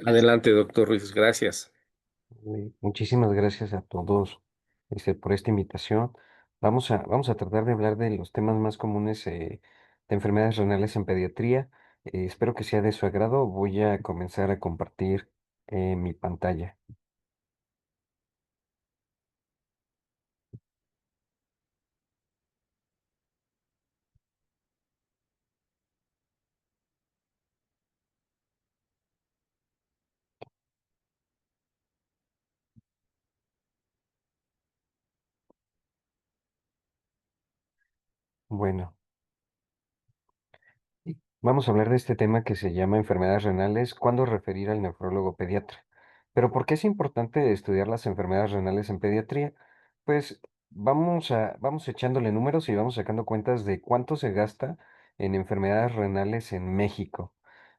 Adelante, doctor Ruiz, gracias. Muchísimas gracias a todos por esta invitación. Vamos a tratar de hablar de los temas más comunes de enfermedades renales en pediatría. Espero que sea de su agrado. Voy a comenzar a compartir mi pantalla. Bueno, vamos a hablar de este tema que se llama enfermedades renales, cuándo referir al nefrólogo pediatra. Pero ¿por qué es importante estudiar las enfermedades renales en pediatría? Pues vamos echándole números y vamos sacando cuentas de cuánto se gasta en enfermedades renales en México.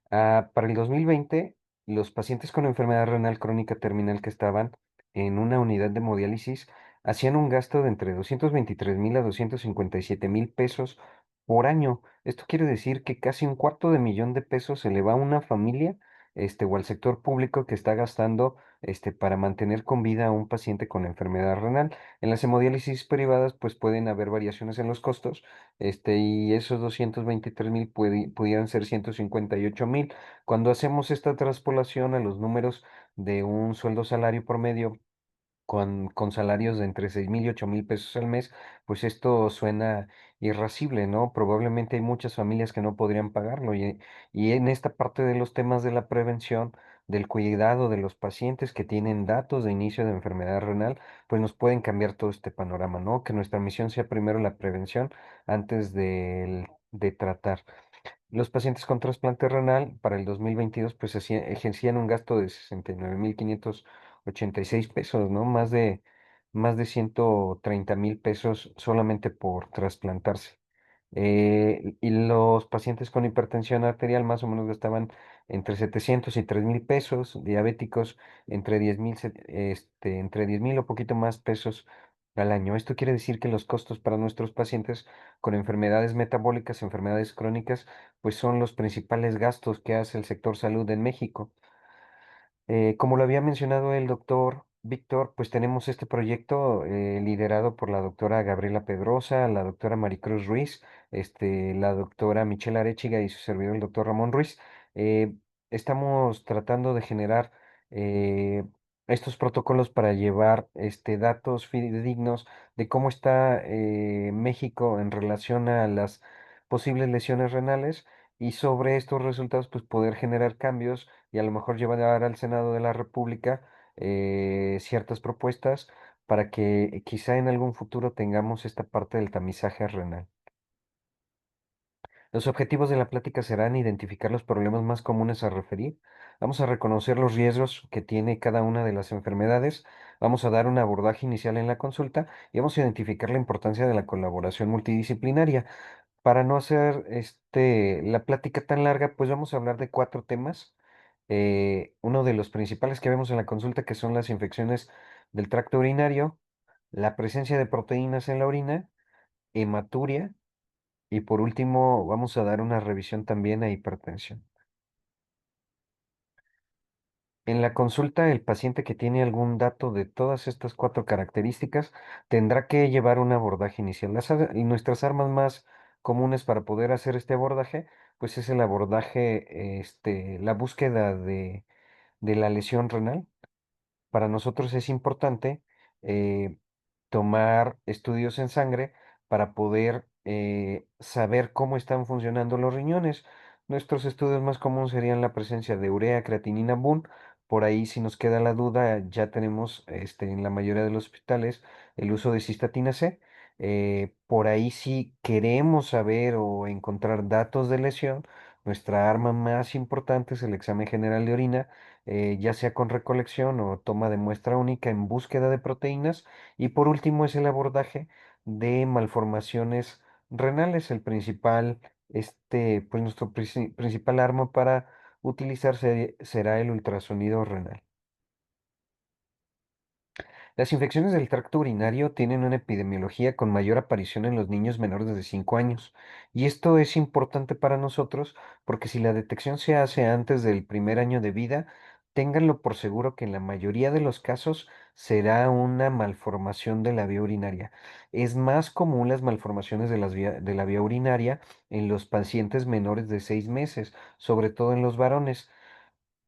Para el 2020, los pacientes con enfermedad renal crónica terminal que estaban en una unidad de hemodiálisis hacían un gasto de entre 223,000 a 257,000 pesos por año. Esto quiere decir que casi un cuarto de millón de pesos se le va a una familia, o al sector público que está gastando, para mantener con vida a un paciente con enfermedad renal. En las hemodiálisis privadas, pues pueden haber variaciones en los costos, y esos 223,000 pudieran ser 158,000. Cuando hacemos esta traspolación a los números de un sueldo salario promedio, con salarios de entre 6,000 y 8,000 pesos al mes, pues esto suena irascible, ¿no? Probablemente hay muchas familias que no podrían pagarlo y en esta parte de los temas de la prevención, del cuidado de los pacientes que tienen datos de inicio de enfermedad renal, pues nos pueden cambiar todo este panorama, ¿no? Que nuestra misión sea primero la prevención antes de tratar. Los pacientes con trasplante renal para el 2022 pues ejercían un gasto de 69,586 pesos, ¿no? Más de 130,000 pesos solamente por trasplantarse. Y los pacientes con hipertensión arterial más o menos gastaban entre 700 y 3,000 pesos, diabéticos entre 10,000 o poquito más pesos al año. Esto quiere decir que los costos para nuestros pacientes con enfermedades metabólicas, enfermedades crónicas, pues son los principales gastos que hace el sector salud en México. Como lo había mencionado el doctor Víctor, pues tenemos este proyecto liderado por la doctora Gabriela Pedrosa, la doctora Maricruz Ruiz, la doctora Michelle Arechiga y su servidor el doctor Ramón Ruiz. Eh, Estamos tratando de generar eh, estos protocolos para llevar datos fidedignos de cómo está México en relación a las posibles lesiones renales y sobre estos resultados pues poder generar cambios y a lo mejor llevar al Senado de la República ciertas propuestas para que quizá en algún futuro tengamos esta parte del tamizaje renal. Los objetivos de la plática serán identificar los problemas más comunes a referir. Vamos a reconocer los riesgos que tiene cada una de las enfermedades. Vamos a dar un abordaje inicial en la consulta y vamos a identificar la importancia de la colaboración multidisciplinaria. Para no hacer la plática tan larga, pues vamos a hablar de cuatro temas. Uno de los principales que vemos en la consulta, que son las infecciones del tracto urinario, la presencia de proteínas en la orina, hematuria y por último vamos a dar una revisión también a hipertensión. En la consulta, el paciente que tiene algún dato de todas estas cuatro características tendrá que llevar un abordaje inicial. Y nuestras armas más comunes para poder hacer este abordaje, pues es el abordaje, la búsqueda de la lesión renal. Para nosotros es importante eh, tomar estudios en sangre para poder saber cómo están funcionando los riñones. Nuestros estudios más comunes serían la presencia de urea, creatinina, BUN. Por ahí, si nos queda la duda, ya tenemos en la mayoría de los hospitales el uso de cistatina C. Por ahí, si queremos saber o encontrar datos de lesión, nuestra arma más importante es el examen general de orina, ya sea con recolección o toma de muestra única en búsqueda de proteínas. Y por último es el abordaje de malformaciones renales. El principal, pues nuestro principal arma para utilizarse será el ultrasonido renal. Las infecciones del tracto urinario tienen una epidemiología con mayor aparición en los niños menores de 5 años. Y esto es importante para nosotros porque si la detección se hace antes del primer año de vida, ténganlo por seguro que en la mayoría de los casos será una malformación de la vía urinaria. Es más común las malformaciones de de la vía urinaria en los pacientes menores de 6 meses, sobre todo en los varones.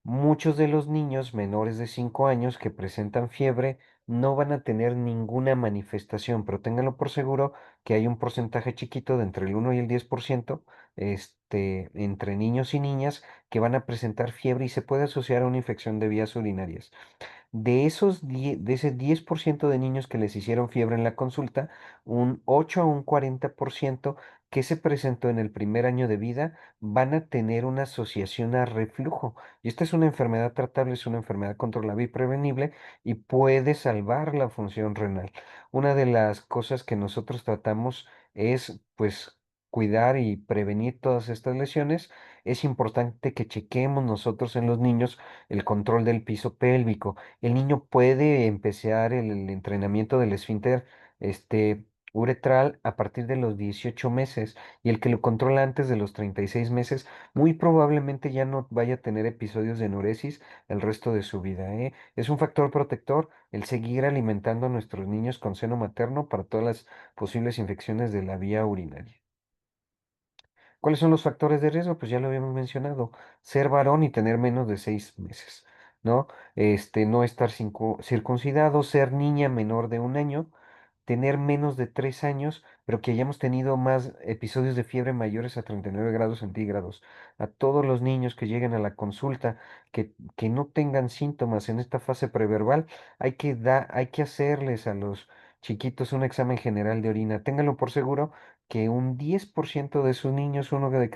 Muchos de los niños menores de 5 años que presentan fiebre no van a tener ninguna manifestación, pero ténganlo por seguro que hay un porcentaje chiquito de entre el 1 y el 10%, entre niños y niñas que van a presentar fiebre y se puede asociar a una infección de vías urinarias. De ese 10% de niños que les hicieron fiebre en la consulta, un 8 a un 40% que se presentó en el primer año de vida van a tener una asociación a reflujo. Y esta es una enfermedad tratable, es una enfermedad controlable y prevenible y puede salvar la función renal. Una de las cosas que nosotros tratamos es, pues, cuidar y prevenir todas estas lesiones. Es importante que chequemos nosotros en los niños el control del piso pélvico. El niño puede empezar el entrenamiento del esfínter uretral a partir de los 18 meses y el que lo controla antes de los 36 meses muy probablemente ya no vaya a tener episodios de enuresis el resto de su vida, ¿eh? Es un factor protector el seguir alimentando a nuestros niños con seno materno para todas las posibles infecciones de la vía urinaria. ¿Cuáles son los factores de riesgo? Pues ya lo habíamos mencionado, ser varón y tener menos de 6 meses, ¿no? No estar circuncidado, ser niña menor de 1 año, tener menos de 3 años, pero que hayamos tenido más episodios de fiebre mayores a 39 grados centígrados. A todos los niños que lleguen a la consulta, que no tengan síntomas en esta fase preverbal, hay que hacerles a los chiquitos un examen general de orina. Ténganlo por seguro que un 10% de sus niños, uno de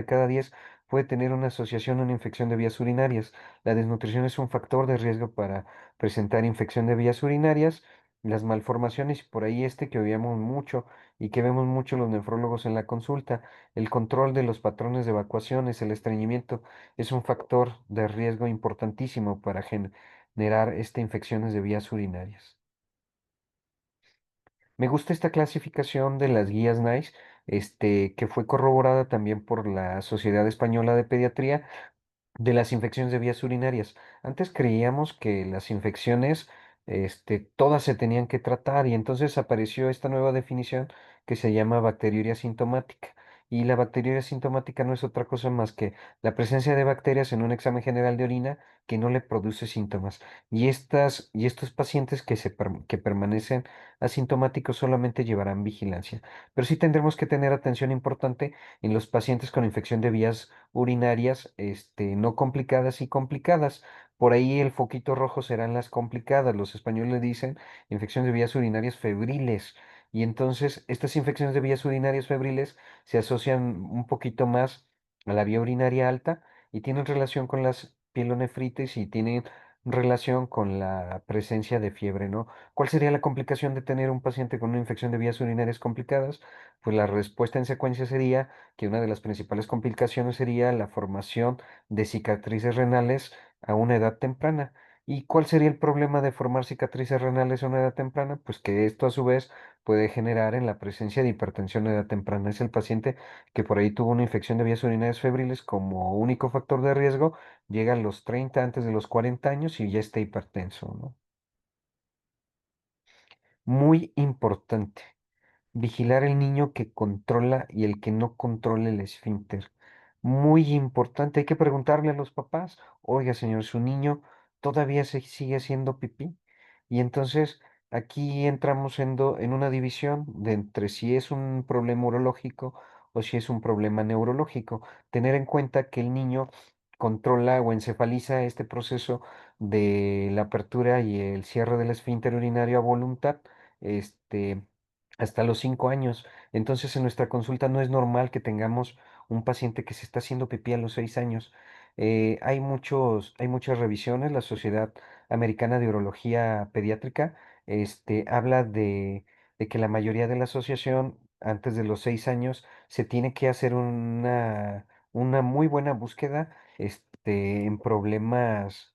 cada 10, puede tener una asociación a una infección de vías urinarias. La desnutrición es un factor de riesgo para presentar infección de vías urinarias. Las malformaciones, y por ahí que oíamos mucho y que vemos mucho los nefrólogos en la consulta, el control de los patrones de evacuaciones, el estreñimiento, es un factor de riesgo importantísimo para generar infecciones de vías urinarias. Me gusta esta clasificación de las guías NICE, que fue corroborada también por la Sociedad Española de Pediatría de las infecciones de vías urinarias. Antes creíamos que las infecciones, todas se tenían que tratar y entonces apareció esta nueva definición que se llama bacteriuria sintomática. Y la bacteriuria sintomática no es otra cosa más que la presencia de bacterias en un examen general de orina que no le produce síntomas. Y estos pacientes que permanecen asintomáticos solamente llevarán vigilancia. Pero sí tendremos que tener atención importante en los pacientes con infección de vías urinarias, no complicadas y complicadas. Por ahí el foquito rojo serán las complicadas. Los españoles dicen infecciones de vías urinarias febriles. Y entonces estas infecciones de vías urinarias febriles se asocian un poquito más a la vía urinaria alta y tienen relación con las pielonefritis y tienen relación con la presencia de fiebre, ¿no? ¿Cuál sería la complicación de tener un paciente con una infección de vías urinarias complicadas? Pues la respuesta en secuencia sería que una de las principales complicaciones sería la formación de cicatrices renales a una edad temprana. ¿Y cuál sería el problema de formar cicatrices renales a una edad temprana? Pues que esto a su vez puede generar en la presencia de hipertensión a edad temprana. Es el paciente que por ahí tuvo una infección de vías urinarias febriles como único factor de riesgo, llega a los 30 antes de los 40 años y ya está hipertenso, ¿no? Muy importante. Vigilar el niño que controla y el que no controla el esfínter. Muy importante. Hay que preguntarle a los papás, oiga, señor, su niño todavía se sigue haciendo pipí. Y entonces aquí entramos en una división de entre si es un problema urológico o si es un problema neurológico. Tener en cuenta que el niño controla o encefaliza este proceso de la apertura y el cierre del esfínter urinario a voluntad. Este, hasta los 5 años. Entonces, en nuestra consulta no es normal que tengamos un paciente que se está haciendo pipí a los 6 años. Hay muchas revisiones. La Sociedad Americana de Urología Pediátrica, habla de que la mayoría de la asociación, antes de los 6 años, se tiene que hacer una muy buena búsqueda, en problemas,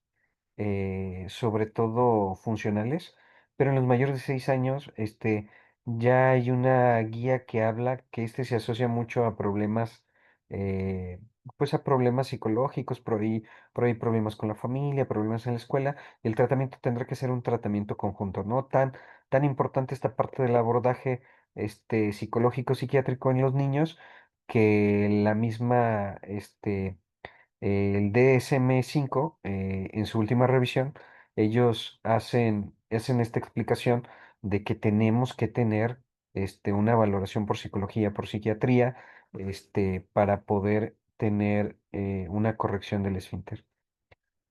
sobre todo funcionales, pero en los mayores de 6 años, ya hay una guía que habla que se asocia mucho a problemas, eh, pues a problemas psicológicos, por ahí problemas con la familia, problemas en la escuela, y el tratamiento tendrá que ser un tratamiento conjunto, no tan importante esta parte del abordaje, psicológico, psiquiátrico en los niños, que la misma, el DSM-5, en su última revisión, ellos hacen esta explicación de que tenemos que tener, una valoración por psicología, por psiquiatría, para poder tener, una corrección del esfínter.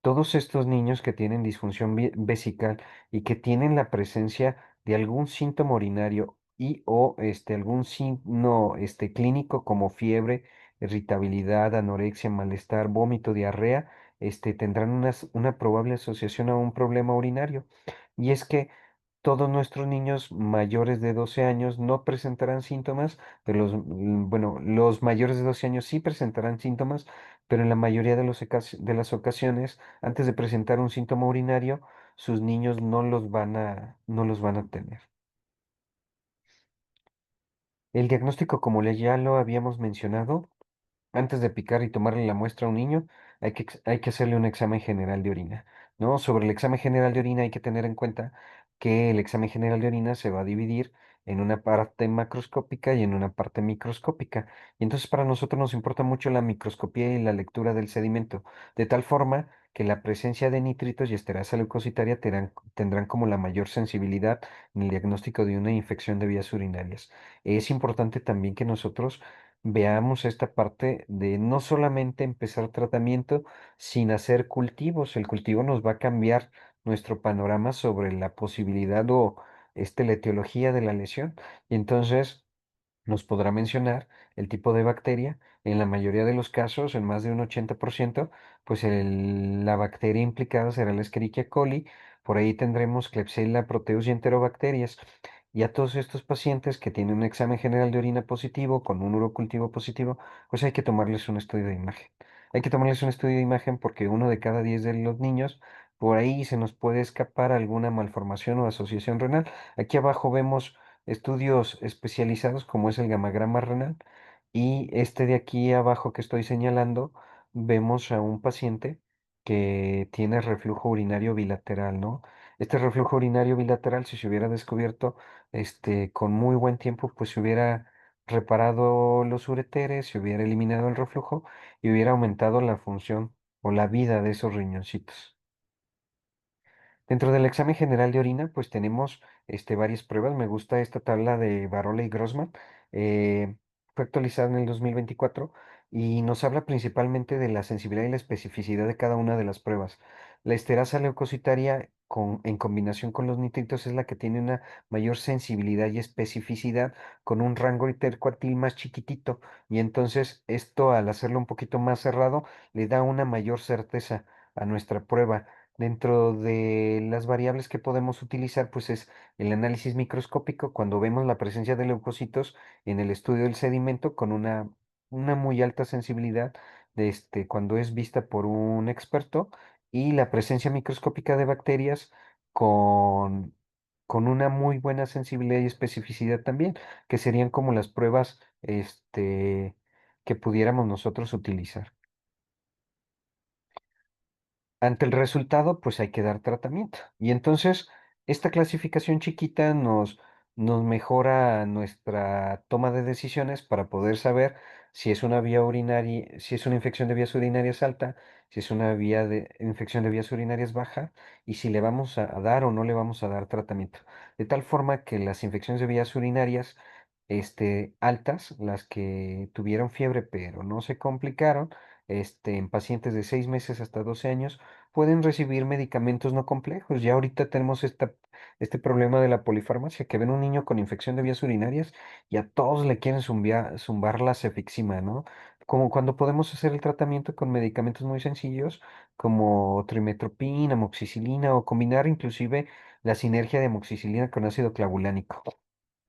Todos estos niños que tienen disfunción vesical y que tienen la presencia de algún síntoma urinario y o algún signo clínico como fiebre, irritabilidad, anorexia, malestar, vómito, diarrea, tendrán una probable asociación a un problema urinario. Y es que todos nuestros niños mayores de 12 años no presentarán síntomas, pero bueno, los mayores de 12 años sí presentarán síntomas, pero en la mayoría de de las ocasiones, antes de presentar un síntoma urinario, sus niños no los van a tener. El diagnóstico, como ya lo habíamos mencionado, antes de picar y tomarle la muestra a un niño, hay que hacerle un examen general de orina, ¿no? Sobre el examen general de orina hay que tener en cuenta que el examen general de orina se va a dividir en una parte macroscópica y en una parte microscópica. Y entonces para nosotros nos importa mucho la microscopía y la lectura del sedimento, de tal forma que la presencia de nitritos y esterasa leucocitaria tendrán como la mayor sensibilidad en el diagnóstico de una infección de vías urinarias. Es importante también que nosotros veamos esta parte de no solamente empezar tratamiento sin hacer cultivos. El cultivo nos va a cambiar nuestro panorama sobre la posibilidad o la etiología de la lesión. Y entonces nos podrá mencionar el tipo de bacteria. En la mayoría de los casos, en más de un 80%, pues la bacteria implicada será la Escherichia coli. Por ahí tendremos Klebsiella proteus y enterobacterias. Y a todos estos pacientes que tienen un examen general de orina positivo, con un urocultivo positivo, pues hay que tomarles un estudio de imagen. Hay que tomarles un estudio de imagen porque uno de cada 10 de los niños, por ahí se nos puede escapar alguna malformación o asociación renal. Aquí abajo vemos estudios especializados como es el gamagrama renal, y este de aquí abajo que estoy señalando, vemos a un paciente que tiene reflujo urinario bilateral, ¿no? Este reflujo urinario bilateral, si se hubiera descubierto, con muy buen tiempo, pues se hubiera reparado los ureteres, se hubiera eliminado el reflujo y hubiera aumentado la función o la vida de esos riñoncitos. Dentro del examen general de orina, pues tenemos, varias pruebas. Me gusta esta tabla de Barola y Grossman. Fue actualizada en el 2024 y nos habla principalmente de la sensibilidad y la especificidad de cada una de las pruebas. La esterasa leucocitaria en combinación con los nitritos es la que tiene una mayor sensibilidad y especificidad con un rango intercuartil más chiquitito, y entonces esto, al hacerlo un poquito más cerrado, le da una mayor certeza a nuestra prueba. Dentro de las variables que podemos utilizar, pues es el análisis microscópico cuando vemos la presencia de leucocitos en el estudio del sedimento con una muy alta sensibilidad cuando es vista por un experto, y la presencia microscópica de bacterias con, con una muy buena sensibilidad y especificidad también, que serían como las pruebas que pudiéramos nosotros utilizar. Ante el resultado, pues hay que dar tratamiento. Y entonces, esta clasificación chiquita nos mejora nuestra toma de decisiones para poder saber si es una vía urinaria, si es una infección de vías urinarias alta, si es una vía de infección de vías urinarias baja, y si le vamos a dar o no le vamos a dar tratamiento. De tal forma que las infecciones de vías urinarias, altas, las que tuvieron fiebre pero no se complicaron, en pacientes de 6 meses hasta 12 años, pueden recibir medicamentos no complejos. Ya ahorita tenemos este problema de la polifarmacia, que ven un niño con infección de vías urinarias y a todos le quieren zumbar la cefixima, ¿no? Como cuando podemos hacer el tratamiento con medicamentos muy sencillos como trimetoprim, amoxicilina, o combinar inclusive la sinergia de amoxicilina con ácido clavulánico.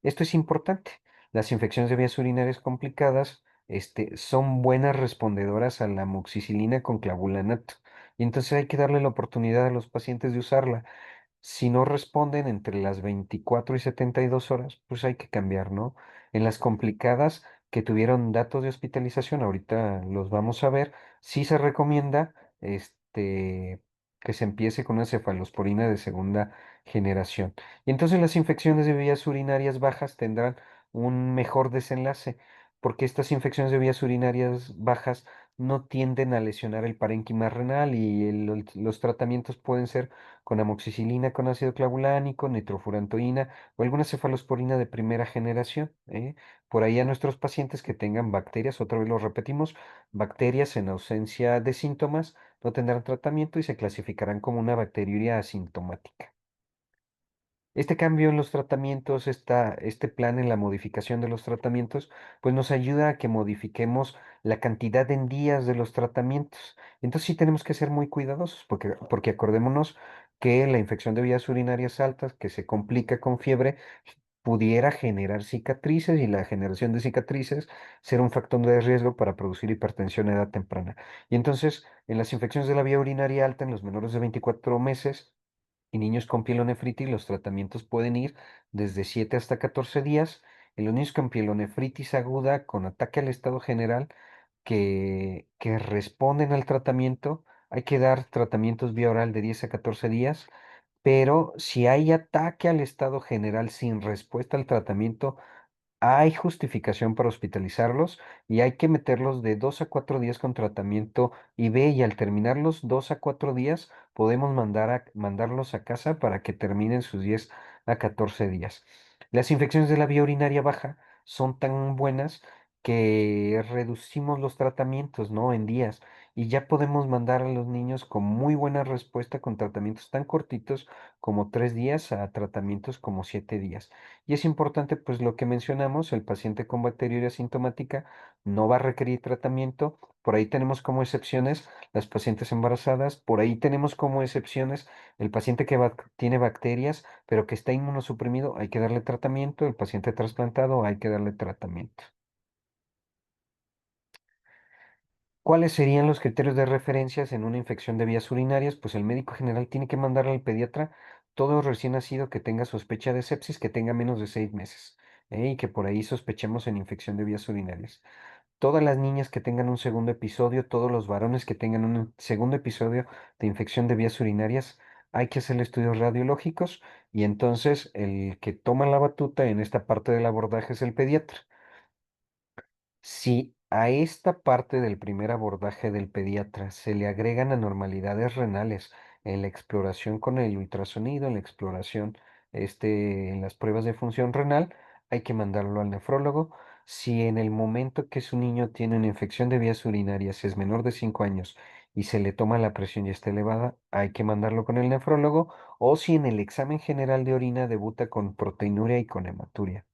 Esto es importante. Las infecciones de vías urinarias complicadas, son buenas respondedoras a la amoxicilina con clavulanato. Y entonces hay que darle la oportunidad a los pacientes de usarla. Si no responden entre las 24 y 72 horas, pues hay que cambiar, ¿no? En las complicadas que tuvieron datos de hospitalización, ahorita los vamos a ver, sí se recomienda que se empiece con una cefalosporina de segunda generación. Y entonces las infecciones de vías urinarias bajas tendrán un mejor desenlace, porque estas infecciones de vías urinarias bajas no tienden a lesionar el parénquima renal y los tratamientos pueden ser con amoxicilina con ácido clavulánico, nitrofurantoína o alguna cefalosporina de primera generación. Por ahí a nuestros pacientes que tengan bacterias, otra vez lo repetimos, bacterias en ausencia de síntomas no tendrán tratamiento y se clasificarán como una bacteriuria asintomática. Este cambio en los tratamientos, este plan en la modificación de los tratamientos, pues nos ayuda a que modifiquemos la cantidad en días de los tratamientos. Entonces sí tenemos que ser muy cuidadosos porque acordémonos que la infección de vías urinarias altas, que se complica con fiebre, pudiera generar cicatrices y la generación de cicatrices ser un factor de riesgo para producir hipertensión a edad temprana. Y entonces, en las infecciones de la vía urinaria alta en los menores de 24 meses, y niños con pielonefritis, los tratamientos pueden ir desde 7 hasta 14 días. En los niños con pielonefritis aguda, con ataque al estado general, que responden al tratamiento, hay que dar tratamientos vía oral de 10 a 14 días. Pero si hay ataque al estado general sin respuesta al tratamiento, hay justificación para hospitalizarlos y hay que meterlos de 2 a 4 días con tratamiento IV y al terminar los 2 a 4 días podemos mandarlos a casa para que terminen sus 10 a 14 días. Las infecciones de la vía urinaria baja son tan buenas que reducimos los tratamientos, ¿no? En días y ya podemos mandar a los niños con muy buena respuesta con tratamientos tan cortitos como 3 días a tratamientos como 7 días. Y es importante, pues lo que mencionamos, el paciente con bacteriuria asintomática no va a requerir tratamiento. Por ahí tenemos como excepciones las pacientes embarazadas, por ahí tenemos como excepciones el paciente que tiene bacterias, pero que está inmunosuprimido, hay que darle tratamiento, el paciente trasplantado, hay que darle tratamiento. ¿Cuáles serían los criterios de referencias en una infección de vías urinarias? Pues el médico general tiene que mandar al pediatra todo recién nacido que tenga sospecha de sepsis, que tenga menos de 6 meses, y que por ahí sospechemos en infección de vías urinarias. Todas las niñas que tengan un segundo episodio, todos los varones que tengan un segundo episodio de infección de vías urinarias, hay que hacer estudios radiológicos y entonces el que toma la batuta en esta parte del abordaje es el pediatra. Si a esta parte del primer abordaje del pediatra se le agregan anormalidades renales en la exploración con el ultrasonido, en la exploración en las pruebas de función renal, hay que mandarlo al nefrólogo. Si en el momento que su niño tiene una infección de vías urinarias es menor de 5 años y se le toma la presión y está elevada, hay que mandarlo con el nefrólogo. O si en el examen general de orina debuta con proteinuria y con hematuria.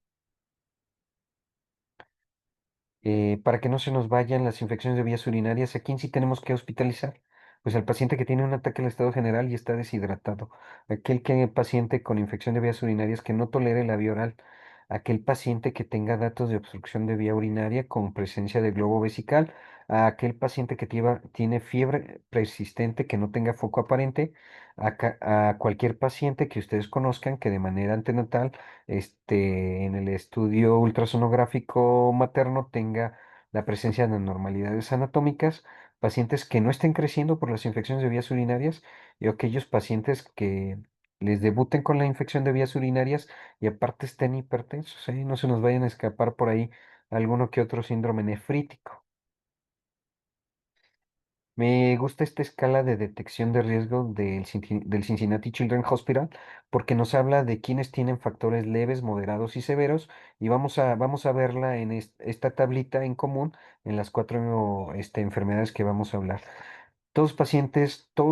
Para que no se nos vayan las infecciones de vías urinarias, ¿a quién sí tenemos que hospitalizar? Pues al paciente que tiene un ataque al estado general y está deshidratado, paciente con infección de vías urinarias que no tolere la vía oral, aquel paciente que tenga datos de obstrucción de vía urinaria con presencia de globo vesical, a aquel paciente que tiene fiebre persistente que no tenga foco aparente, a cualquier paciente que ustedes conozcan que de manera antenatal en el estudio ultrasonográfico materno tenga la presencia de anormalidades anatómicas, pacientes que no estén creciendo por las infecciones de vías urinarias y aquellos pacientes que les debuten con la infección de vías urinarias y aparte estén hipertensos, ¿eh? No se nos vayan a escapar por ahí alguno que otro síndrome nefrítico. Me gusta esta escala de detección de riesgo del Cincinnati Children's Hospital porque nos habla de quienes tienen factores leves, moderados y severos y vamos a verla en esta tablita en común en las cuatro enfermedades que vamos a hablar. Todos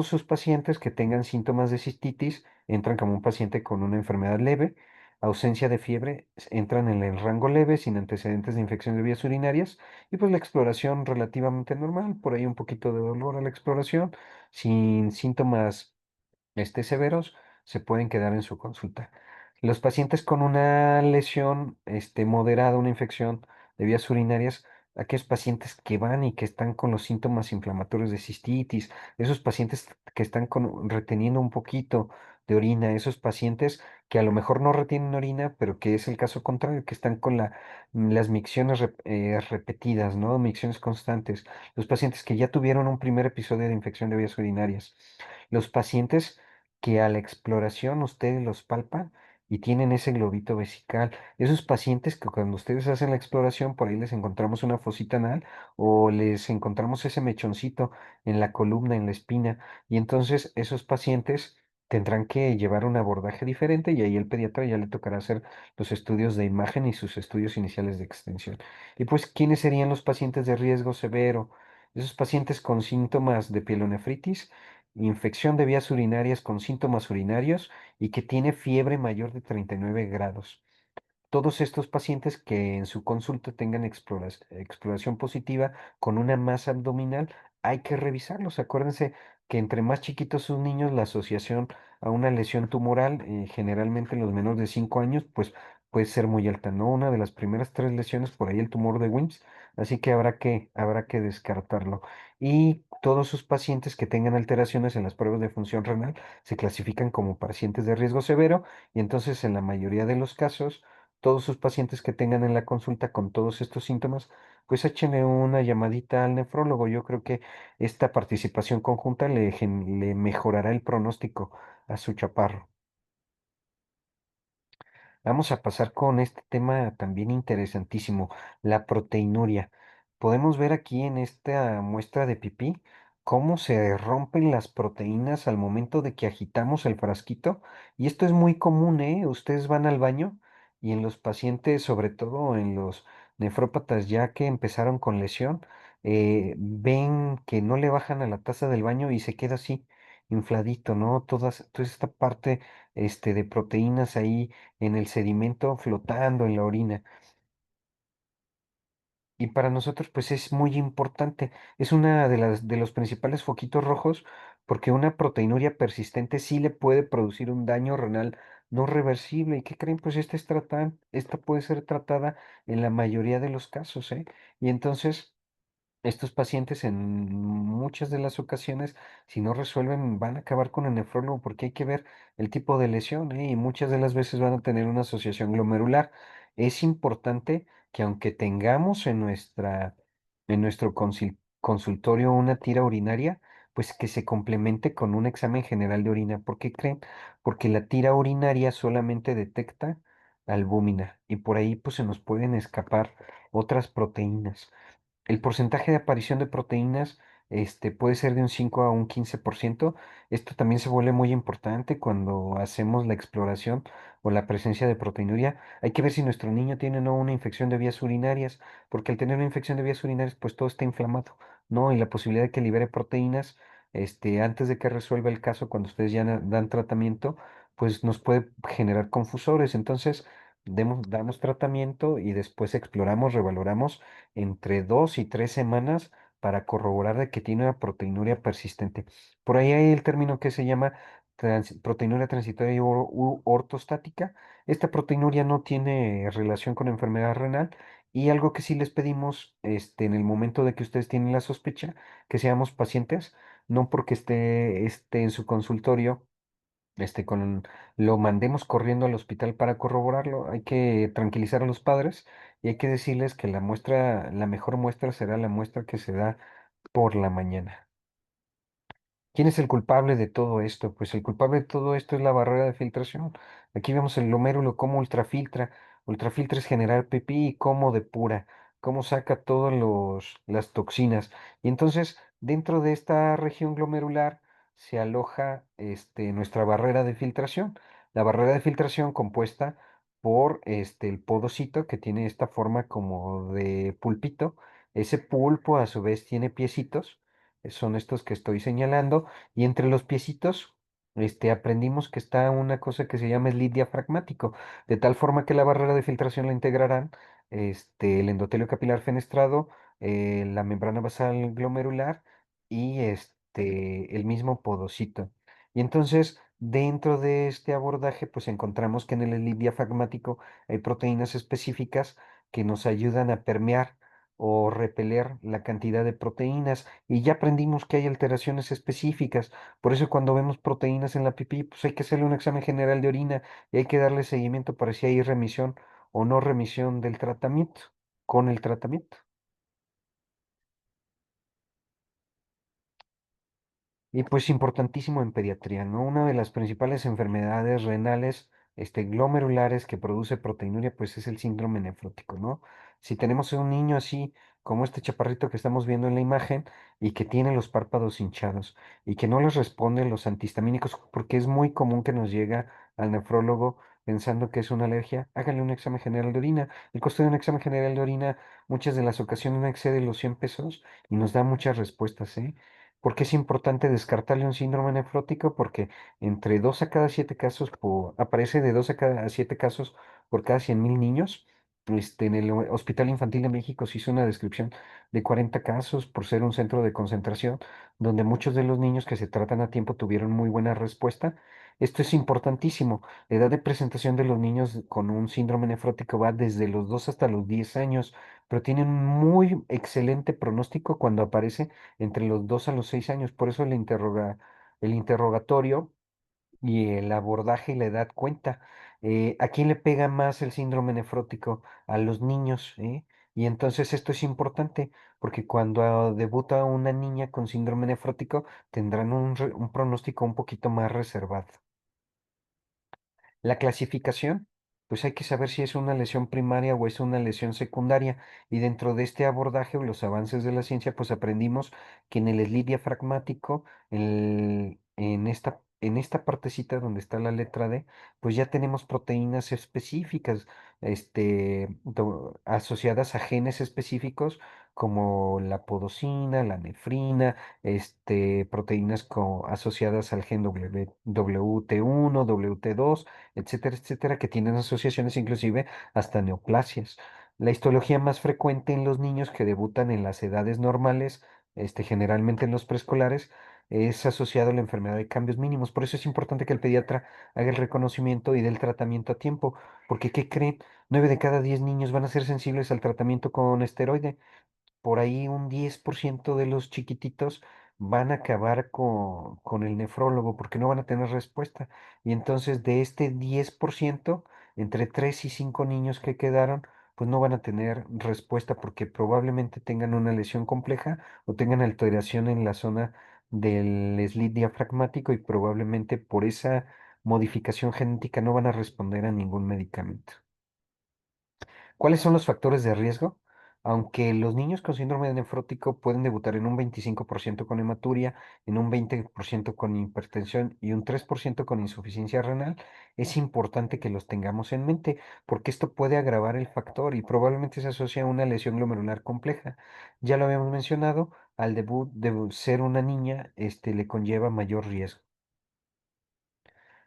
sus pacientes que tengan síntomas de cistitis entran como un paciente con una enfermedad leve, ausencia de fiebre, entran en el rango leve sin antecedentes de infección de vías urinarias y pues la exploración relativamente normal, por ahí un poquito de dolor a la exploración, sin síntomas severos, se pueden quedar en su consulta. Los pacientes con una lesión moderada, una infección de vías urinarias, aquellos pacientes que van y que están con los síntomas inflamatorios de cistitis, esos pacientes que están reteniendo un poquito de orina, esos pacientes que a lo mejor no retienen orina, pero que es el caso contrario, que están con las micciones repetidas, ¿no? Micciones constantes, los pacientes que ya tuvieron un primer episodio de infección de vías urinarias, los pacientes que a la exploración ustedes los palpan y tienen ese globito vesical. Esos pacientes que cuando ustedes hacen la exploración, por ahí les encontramos una fosita anal o les encontramos ese mechoncito en la columna, en la espina, y entonces esos pacientes tendrán que llevar un abordaje diferente y ahí el pediatra ya le tocará hacer los estudios de imagen y sus estudios iniciales de extensión. Y pues, ¿quiénes serían los pacientes de riesgo severo? Esos pacientes con síntomas de pielonefritis, infección de vías urinarias con síntomas urinarios y que tiene fiebre mayor de 39 grados. Todos estos pacientes que en su consulta tengan exploración positiva con una masa abdominal, hay que revisarlos. Acuérdense que entre más chiquitos sus niños, la asociación a una lesión tumoral, generalmente en los menores de 5 años, pues puede ser muy alta, ¿no? Una de las primeras tres lesiones por ahí el tumor de Wilms, así que habrá que descartarlo. Y todos sus pacientes que tengan alteraciones en las pruebas de función renal se clasifican como pacientes de riesgo severo y entonces en la mayoría de los casos todos sus pacientes que tengan en la consulta con todos estos síntomas, pues échenle una llamadita al nefrólogo. Yo creo que esta participación conjunta le mejorará el pronóstico a su chaparro. Vamos a pasar con este tema también interesantísimo, la proteinuria. Podemos ver aquí en esta muestra de pipí cómo se rompen las proteínas al momento de que agitamos el frasquito. Y esto es muy común, ¿eh? Ustedes van al baño y en los pacientes, sobre todo en los nefrópatas ya que empezaron con lesión, ven que no le bajan a la taza del baño y se queda así, infladito, ¿no? Toda esta parte de proteínas ahí en el sedimento flotando en la orina. Y para nosotros, pues es muy importante. Es una de los principales foquitos rojos porque una proteinuria persistente sí le puede producir un daño renal no reversible. ¿Y qué creen? Pues esta puede ser tratada en la mayoría de los casos, ¿eh? Y entonces estos pacientes en muchas de las ocasiones, si no resuelven, van a acabar con el nefrólogo porque hay que ver el tipo de lesión, ¿eh? Y muchas de las veces van a tener una asociación glomerular. Es importante que aunque tengamos en nuestro consultorio una tira urinaria, pues que se complemente con un examen general de orina. ¿Por qué creen? Porque la tira urinaria solamente detecta albúmina y por ahí pues se nos pueden escapar otras proteínas. El porcentaje de aparición de proteínas puede ser de un 5 a un 15%. Esto también se vuelve muy importante cuando hacemos la exploración o la presencia de proteinuria. Hay que ver si nuestro niño tiene o no una infección de vías urinarias, porque al tener una infección de vías urinarias, pues todo está inflamado, ¿no? Y la posibilidad de que libere proteínas, antes de que resuelva el caso, cuando ustedes ya dan tratamiento, pues nos puede generar confusores. Entonces, damos tratamiento y después exploramos, revaloramos entre 2 y 3 semanas para corroborar de que tiene una proteinuria persistente. Por ahí hay el término que se llama proteinuria transitoria y ortostática. Esta proteinuria no tiene relación con enfermedad renal y algo que sí les pedimos en el momento de que ustedes tienen la sospecha, que seamos pacientes, no porque esté en su consultorio lo mandemos corriendo al hospital para corroborarlo. Hay que tranquilizar a los padres y hay que decirles que la mejor muestra será la muestra que se da por la mañana. ¿Quién es el culpable de todo esto? Pues el culpable de todo esto es la barrera de filtración. Aquí vemos el glomérulo cómo ultrafiltra. Ultrafiltra es generar pipí y cómo depura, cómo saca todas las toxinas. Y entonces, dentro de esta región glomerular se aloja nuestra barrera de filtración. La barrera de filtración compuesta por el podocito que tiene esta forma como de pulpito. Ese pulpo a su vez tiene piecitos, son estos que estoy señalando, y entre los piecitos, aprendimos que está una cosa que se llama slip diafragmático, de tal forma que la barrera de filtración la integrarán, el endotelio capilar fenestrado, la membrana basal glomerular y el mismo podocito. Y entonces, dentro de este abordaje, pues encontramos que en el slip diafragmático hay proteínas específicas que nos ayudan a permear. o repeler la cantidad de proteínas. Y ya aprendimos que hay alteraciones específicas. Por eso cuando vemos proteínas en la pipí, pues hay que hacerle un examen general de orina y hay que darle seguimiento para si hay remisión o no remisión del tratamiento, con el tratamiento. Y pues importantísimo en pediatría, ¿no? Una de las principales enfermedades renales, glomerulares que produce proteinuria, pues es el síndrome nefrótico, ¿no? Si tenemos a un niño así, como este chaparrito que estamos viendo en la imagen, y que tiene los párpados hinchados, y que no les responden los antihistamínicos, porque es muy común que nos llega al nefrólogo pensando que es una alergia, háganle un examen general de orina. El costo de un examen general de orina muchas de las ocasiones no excede los 100 pesos y nos da muchas respuestas, ¿eh? ¿Por qué es importante descartarle un síndrome nefrótico? Porque entre 2 a cada 7 casos, aparece de 2 a cada 7 casos por cada 100.000 niños. En el Hospital Infantil de México se hizo una descripción de 40 casos por ser un centro de concentración, donde muchos de los niños que se tratan a tiempo tuvieron muy buena respuesta. Esto es importantísimo. La edad de presentación de los niños con un síndrome nefrótico va desde los 2 hasta los 10 años, pero tienen un muy excelente pronóstico cuando aparece entre los 2 a los 6 años. Por eso el interrogatorio y el abordaje y la edad cuenta. ¿A quién le pega más el síndrome nefrótico? A los niños, ¿eh? Y entonces esto es importante porque cuando debuta una niña con síndrome nefrótico tendrán un pronóstico un poquito más reservado. La clasificación, pues hay que saber si es una lesión primaria o es una lesión secundaria. Y dentro de este abordaje o los avances de la ciencia, pues aprendimos que en el slide diafragmático, en esta partecita donde está la letra D, pues ya tenemos proteínas específicas, asociadas a genes específicos como la podosina, la nefrina, proteínas asociadas al gen WT1, WT2, etcétera, etcétera, que tienen asociaciones inclusive hasta neoplasias. La histología más frecuente en los niños que debutan en las edades normales, generalmente en los preescolares, es asociado a la enfermedad de cambios mínimos. Por eso es importante que el pediatra haga el reconocimiento y dé el tratamiento a tiempo, porque ¿qué creen? 9 de cada 10 niños van a ser sensibles al tratamiento con esteroide. Por ahí un 10% de los chiquititos van a acabar con el nefrólogo porque no van a tener respuesta. Y entonces de este 10%, entre 3 y 5 niños que quedaron, pues no van a tener respuesta porque probablemente tengan una lesión compleja o tengan alteración en la zona del slit diafragmático y probablemente por esa modificación genética no van a responder a ningún medicamento. ¿Cuáles son los factores de riesgo? Aunque los niños con síndrome nefrótico pueden debutar en un 25% con hematuria, en un 20% con hipertensión y un 3% con insuficiencia renal, es importante que los tengamos en mente porque esto puede agravar el factor y probablemente se asocia a una lesión glomerular compleja. Ya lo habíamos mencionado, al debut de ser una niña, le conlleva mayor riesgo.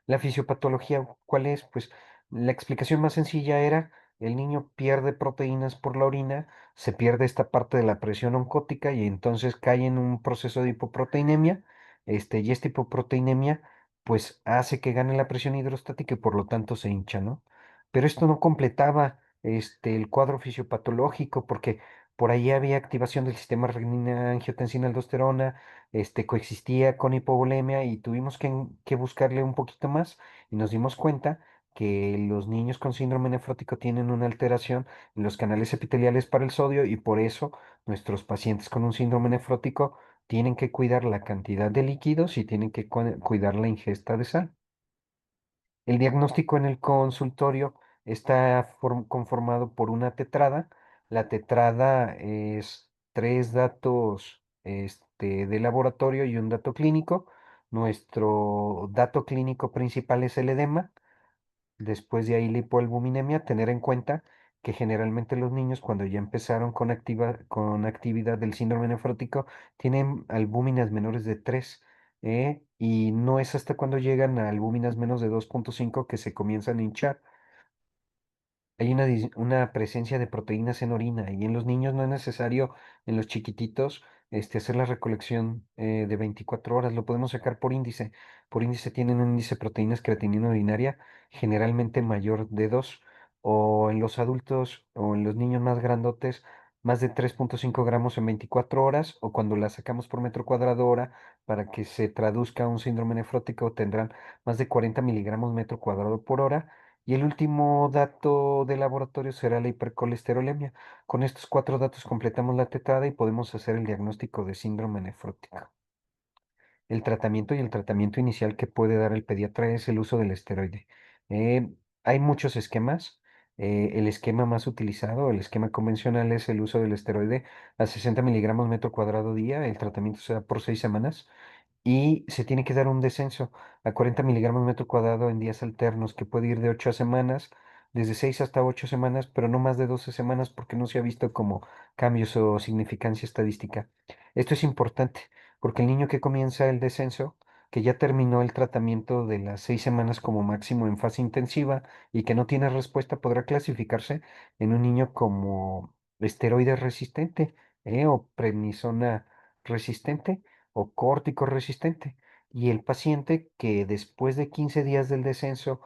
La fisiopatología, ¿cuál es? Pues la explicación más sencilla era, el niño pierde proteínas por la orina, se pierde esta parte de la presión oncótica y entonces cae en un proceso de hipoproteinemia, y esta hipoproteinemia pues hace que gane la presión hidrostática y por lo tanto se hincha, ¿no? Pero esto no completaba el cuadro fisiopatológico porque por ahí había activación del sistema renina-angiotensina-aldosterona, coexistía con hipovolemia y tuvimos que buscarle un poquito más y nos dimos cuenta que los niños con síndrome nefrótico tienen una alteración en los canales epiteliales para el sodio y por eso nuestros pacientes con un síndrome nefrótico tienen que cuidar la cantidad de líquidos y tienen que cuidar la ingesta de sal. El diagnóstico en el consultorio está conformado por una tetrada. La tetrada es tres datos de laboratorio y un dato clínico. Nuestro dato clínico principal es el edema. Después de ahí la hipoalbuminemia. Tener en cuenta que generalmente los niños cuando ya empezaron con actividad del síndrome nefrótico tienen albúminas menores de 3, y no es hasta cuando llegan a albúminas menos de 2,5 que se comienzan a hinchar. Hay una presencia de proteínas en orina y en los niños no es necesario, en los chiquititos, hacer la recolección de 24 horas. Lo podemos sacar por índice. Por índice tienen un índice de proteínas creatinina urinaria generalmente mayor de 2. O en los adultos o en los niños más grandotes más de 3,5 gramos en 24 horas, o cuando la sacamos por metro cuadrado hora, para que se traduzca a un síndrome nefrótico, tendrán más de 40 miligramos metro cuadrado por hora. Y el último dato de laboratorio será la hipercolesterolemia. Con estos cuatro datos completamos la tetrada y podemos hacer el diagnóstico de síndrome nefrótico. El tratamiento inicial que puede dar el pediatra es el uso del esteroide. Eh, Hay muchos esquemas. El esquema más utilizado, el esquema convencional, es el uso del esteroide a 60 miligramos metro cuadrado día. El tratamiento se da por 6 semanas y se tiene que dar un descenso a 40 miligramos metro cuadrado en días alternos, que puede ir de 8 semanas, desde 6 hasta 8 semanas, pero no más de 12 semanas, porque no se ha visto como cambios o significancia estadística. Esto es importante porque el niño que comienza el descenso, que ya terminó el tratamiento de las 6 semanas como máximo en fase intensiva y que no tiene respuesta, podrá clasificarse en un niño como esteroide resistente, o prednisona resistente o córtico resistente. Y el paciente que después de 15 días del descenso,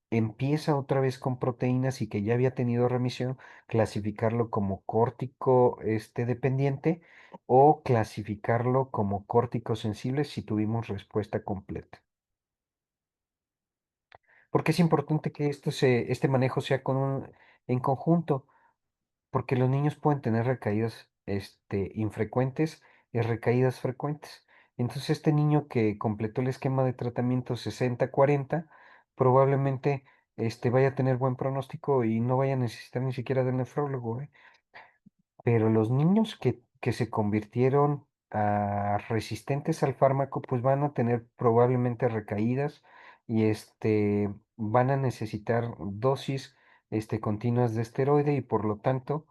empieza otra vez con proteínas y que ya había tenido remisión, clasificarlo como córtico dependiente, o clasificarlo como córtico sensible si tuvimos respuesta completa. Porque es importante que este manejo sea en conjunto, porque los niños pueden tener recaídas infrecuentes y recaídas frecuentes. Entonces, este niño que completó el esquema de tratamiento 60-40 probablemente vaya a tener buen pronóstico y no vaya a necesitar ni siquiera del nefrólogo, ¿eh? Pero los niños que se convirtieron a resistentes al fármaco, pues van a tener probablemente recaídas y van a necesitar dosis continuas de esteroide, y por lo tanto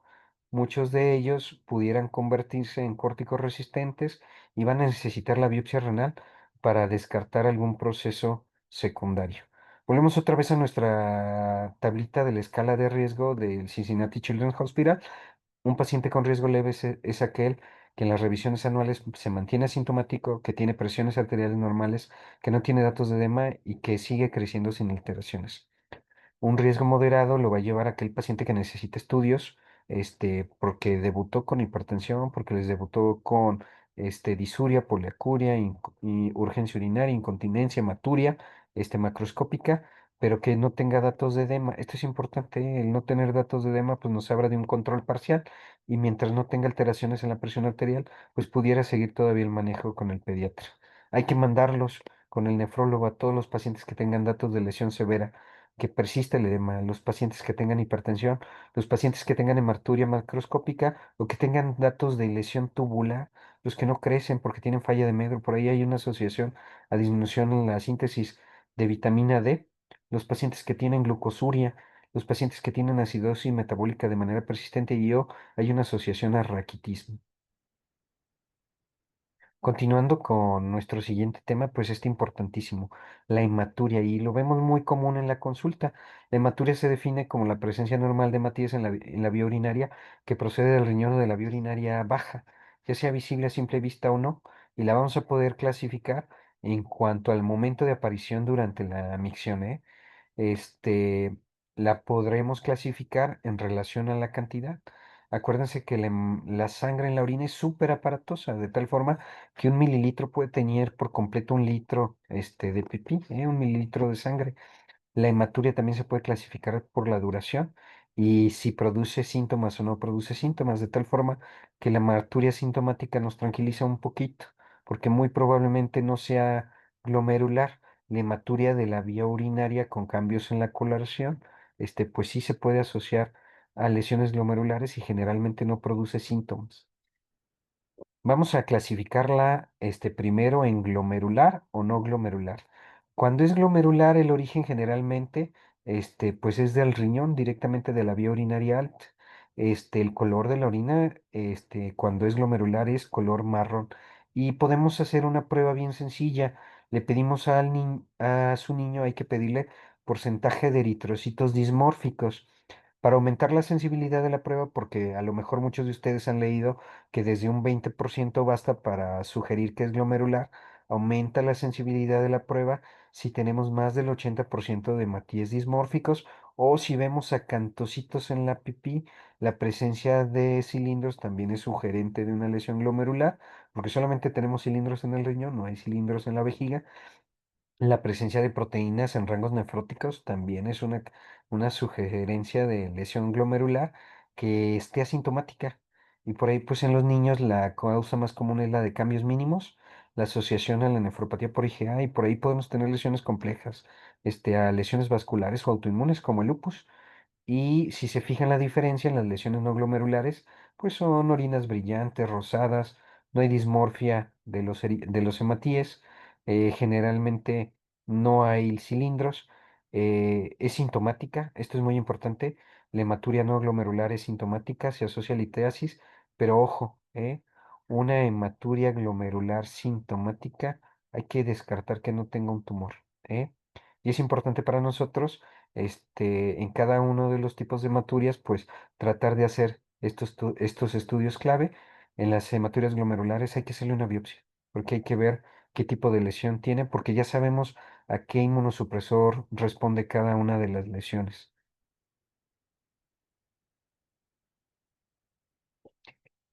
muchos de ellos pudieran convertirse en córticos resistentes y van a necesitar la biopsia renal para descartar algún proceso secundario. Volvemos otra vez a nuestra tablita de la escala de riesgo del Cincinnati Children's Hospital. Un paciente con riesgo leve es aquel que en las revisiones anuales se mantiene asintomático, que tiene presiones arteriales normales, que no tiene datos de edema y que sigue creciendo sin alteraciones. Un riesgo moderado lo va a llevar a aquel paciente que necesita estudios, porque debutó con hipertensión, porque les debutó con disuria, poliacuria, y urgencia urinaria, incontinencia, hematuria, macroscópica, pero que no tenga datos de edema. Esto es importante, el no tener datos de edema, pues nos habla de un control parcial, y mientras no tenga alteraciones en la presión arterial, pues pudiera seguir todavía el manejo con el pediatra. Hay que mandarlos con el nefrólogo a todos los pacientes que tengan datos de lesión severa, que persista el edema, los pacientes que tengan hipertensión, los pacientes que tengan hematuria macroscópica o que tengan datos de lesión tubular, los que no crecen porque tienen falla de Medro. Por ahí hay una asociación a disminución en la síntesis de vitamina D, los pacientes que tienen glucosuria, los pacientes que tienen acidosis metabólica de manera persistente, y hay una asociación a raquitismo. Continuando con nuestro siguiente tema, pues importantísimo, la hematuria, y lo vemos muy común en la consulta. La hematuria se define como la presencia normal de hematías en la vía urinaria que procede del riñón o de la vía urinaria baja, ya sea visible a simple vista o no, y la vamos a poder clasificar en cuanto al momento de aparición durante la micción, ¿eh? este, la podremos clasificar en relación a la cantidad. Acuérdense que la sangre en la orina es súper aparatosa, de tal forma que un mililitro puede teñir por completo un litro de pipí, un mililitro de sangre. La hematuria también se puede clasificar por la duración y si produce síntomas o no produce síntomas, de tal forma que la hematuria sintomática nos tranquiliza un poquito, porque muy probablemente no sea glomerular. La hematuria de la vía urinaria con cambios en la coloración, pues sí se puede asociar a lesiones glomerulares y generalmente no produce síntomas. Vamos a clasificarla primero en glomerular o no glomerular. Cuando es glomerular, el origen generalmente pues es del riñón, directamente de la vía urinaria alta. El color de la orina, cuando es glomerular, es color marrón. Y podemos hacer una prueba bien sencilla. Le pedimos a su niño, hay que pedirle porcentaje de eritrocitos dismórficos para aumentar la sensibilidad de la prueba, porque a lo mejor muchos de ustedes han leído que desde un 20% basta para sugerir que es glomerular. Aumenta la sensibilidad de la prueba si tenemos más del 80% de matíes dismórficos O si vemos acantocitos en la pipí, la presencia de cilindros también es sugerente de una lesión glomerular, porque solamente tenemos cilindros en el riñón, no hay cilindros en la vejiga. La presencia de proteínas en rangos nefróticos también es una sugerencia de lesión glomerular que esté asintomática. Y por ahí, pues en los niños la causa más común es la de cambios mínimos, la asociación a la nefropatía por IgA, y por ahí podemos tener lesiones complejas, a lesiones vasculares o autoinmunes como el lupus. Y si se fijan la diferencia en las lesiones no glomerulares, pues son orinas brillantes, rosadas, no hay dismorfia de los hematíes, generalmente no hay cilindros, es sintomática, esto es muy importante, la hematuria no glomerular es sintomática, se asocia a litiasis, pero ojo, una hematuria glomerular sintomática hay que descartar que no tenga un tumor, ¿eh? Y es importante para nosotros en cada uno de los tipos de hematurias, pues tratar de hacer estos estudios clave. En las hematurias glomerulares hay que hacerle una biopsia, porque hay que ver qué tipo de lesión tiene, porque ya sabemos a qué inmunosupresor responde cada una de las lesiones.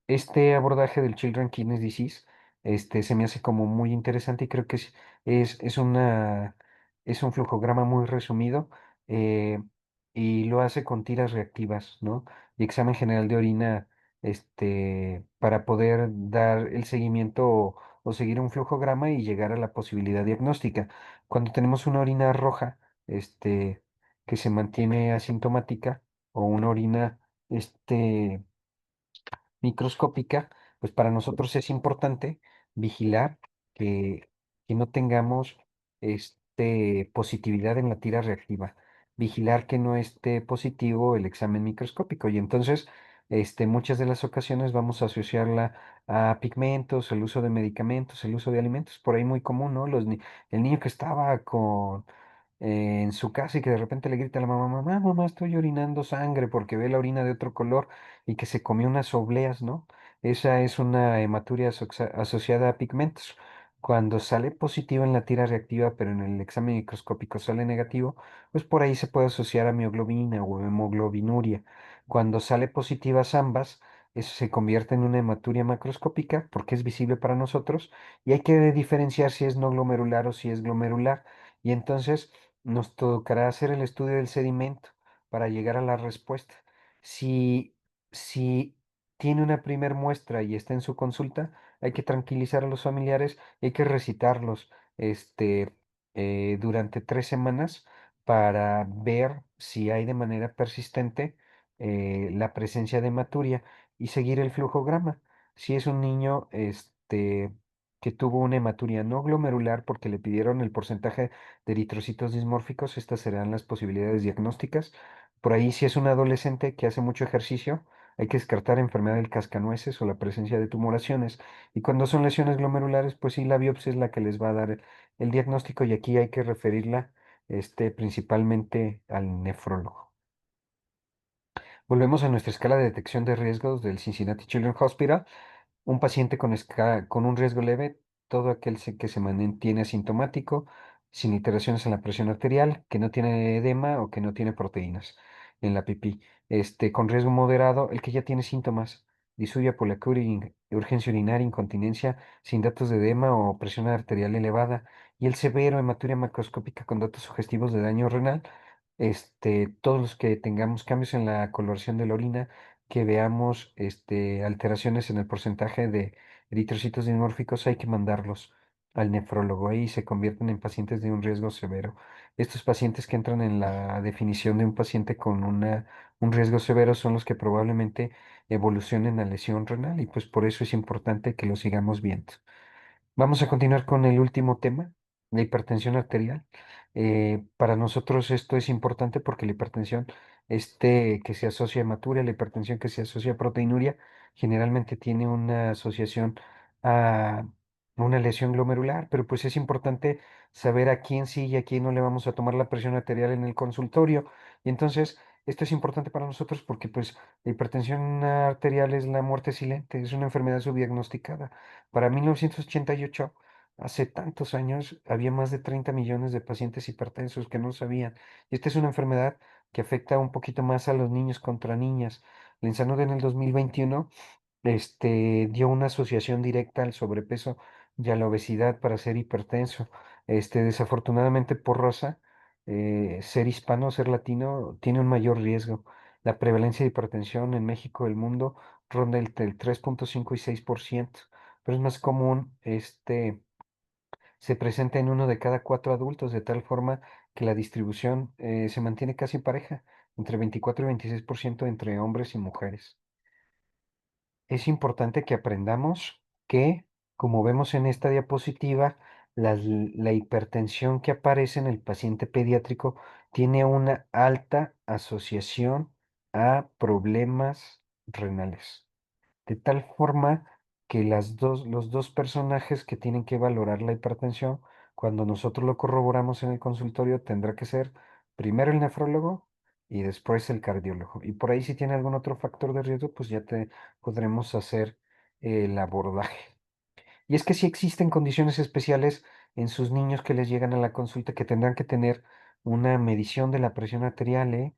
Este abordaje del Children Kidney Disease, se me hace como muy interesante y creo que es una, es un flujograma muy resumido, eh, y lo hace con tiras reactivas, ¿no? Y examen general de orina, para poder dar el seguimiento o seguir un flujograma y llegar a la posibilidad diagnóstica. Cuando tenemos una orina roja, que se mantiene asintomática o una orina, microscópica, pues para nosotros es importante vigilar que, que no tengamos positividad en la tira reactiva, vigilar que no esté positivo el examen microscópico. Y entonces, muchas de las ocasiones vamos a asociarla a pigmentos, el uso de medicamentos, el uso de alimentos, por ahí muy común, ¿no? El niño que estaba en su casa y que de repente le grita a la mamá, mamá, mamá, estoy orinando sangre porque ve la orina de otro color y que se comió unas obleas, ¿no? Esa es una hematuria asociada a pigmentos. Cuando sale positivo en la tira reactiva, pero en el examen microscópico sale negativo, pues por ahí se puede asociar a mioglobina o hemoglobinuria. Cuando sale positivas ambas, eso se convierte en una hematuria macroscópica porque es visible para nosotros y hay que diferenciar si es no glomerular o si es glomerular. Y entonces nos tocará hacer el estudio del sedimento para llegar a la respuesta. Si si tiene una primer muestra y está en su consulta, hay que tranquilizar a los familiares, hay que recitarlos durante 3 semanas para ver si hay de manera persistente la presencia de hematuria y seguir el flujograma. Si es un niño que tuvo una hematuria no glomerular porque le pidieron el porcentaje de eritrocitos dismórficos, estas serán las posibilidades diagnósticas. Por ahí, si es un adolescente que hace mucho ejercicio, hay que descartar enfermedad del cascanueces o la presencia de tumoraciones. Y cuando son lesiones glomerulares, pues sí, la biopsia es la que les va a dar el diagnóstico y aquí hay que referirla, principalmente al nefrólogo. Volvemos a nuestra escala de detección de riesgos del Cincinnati Children's Hospital. Un paciente con un riesgo leve, todo aquel que se mantiene asintomático, sin alteraciones en la presión arterial, que no tiene edema o que no tiene proteínas en la pipí. Con riesgo moderado, el que ya tiene síntomas, disuria, poliacuria, urgencia urinaria, incontinencia, sin datos de edema o presión arterial elevada, y el severo, hematuria macroscópica con datos sugestivos de daño renal. Todos los que tengamos cambios en la coloración de la orina, que veamos alteraciones en el porcentaje de eritrocitos dimórficos, hay que mandarlos al nefrólogo y se convierten en pacientes de un riesgo severo. Estos pacientes que entran en la definición de un paciente con un riesgo severo son los que probablemente evolucionen a lesión renal y pues por eso es importante que lo sigamos viendo. Vamos a continuar con el último tema, la hipertensión arterial. Para nosotros esto es importante porque la hipertensión, que se asocia a hematuria, la hipertensión que se asocia a proteinuria, generalmente tiene una asociación a una lesión glomerular, pero pues es importante saber a quién sí y a quién no le vamos a tomar la presión arterial en el consultorio. Y entonces, esto es importante para nosotros porque pues la hipertensión arterial es la muerte silente, es una enfermedad subdiagnosticada. Para 1988, hace tantos años, había más de 30 millones de pacientes hipertensos que no sabían. Y esta es una enfermedad que afecta un poquito más a los niños contra niñas. La INSANUD en el 2021 dio una asociación directa al sobrepeso y a la obesidad para ser hipertenso. Desafortunadamente por raza, ser hispano, ser latino, tiene un mayor riesgo. La prevalencia de hipertensión en México y el mundo ronda entre el 3,5 y 6%, pero es más común, se presenta en uno de cada cuatro adultos, de tal forma que la distribución se mantiene casi pareja, entre 24 y 26% entre hombres y mujeres. Es importante que aprendamos que, como vemos en esta diapositiva, la hipertensión que aparece en el paciente pediátrico tiene una alta asociación a problemas renales. De tal forma que los dos personajes que tienen que valorar la hipertensión, cuando nosotros lo corroboramos en el consultorio, tendrá que ser primero el nefrólogo y después el cardiólogo. Y por ahí si tiene algún otro factor de riesgo, pues ya te podremos hacer el abordaje. Y es que si existen condiciones especiales en sus niños que les llegan a la consulta que tendrán que tener una medición de la presión arterial, ¿eh?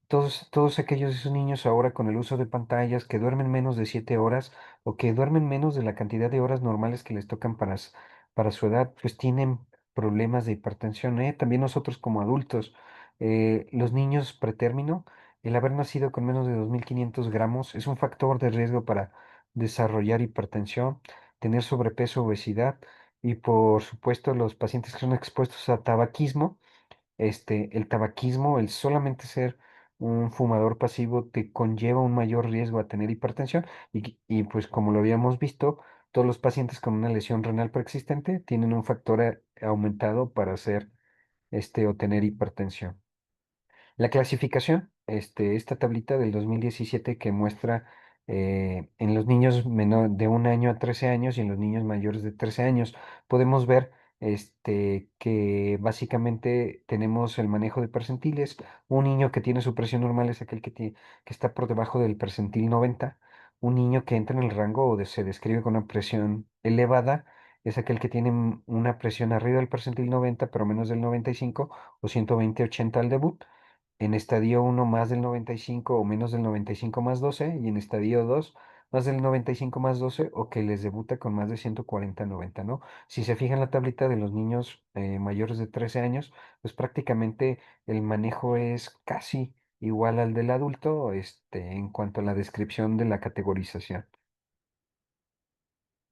Todos aquellos de esos niños ahora con el uso de pantallas que duermen menos de 7 horas o que duermen menos de la cantidad de horas normales que les tocan para su edad, pues tienen problemas de hipertensión, ¿eh? También nosotros como adultos, los niños pretérmino, el haber nacido con menos de 2.500 gramos es un factor de riesgo para desarrollar hipertensión, tener sobrepeso, obesidad y por supuesto los pacientes que son expuestos a tabaquismo, el tabaquismo, el solamente ser un fumador pasivo te conlleva un mayor riesgo a tener hipertensión y pues como lo habíamos visto, todos los pacientes con una lesión renal preexistente tienen un factor aumentado para hacer o tener hipertensión. La clasificación, esta tablita del 2017 que muestra en los niños de 1 año a 13 años y en los niños mayores de 13 años, podemos ver que básicamente tenemos el manejo de percentiles. Un niño que tiene su presión normal es aquel que está por debajo del percentil 90. Un niño que entra en el rango se describe con una presión elevada es aquel que tiene una presión arriba del percentil 90, pero menos del 95 o 120/80 al debut. En estadio uno más del 95 o menos del 95 más 12 y en estadio 2 más del 95 más 12 o que les debuta con más de 140/90, ¿no? Si se fijan en la tablita de los niños mayores de 13 años, pues prácticamente el manejo es casi igual al del adulto, en cuanto a la descripción de la categorización.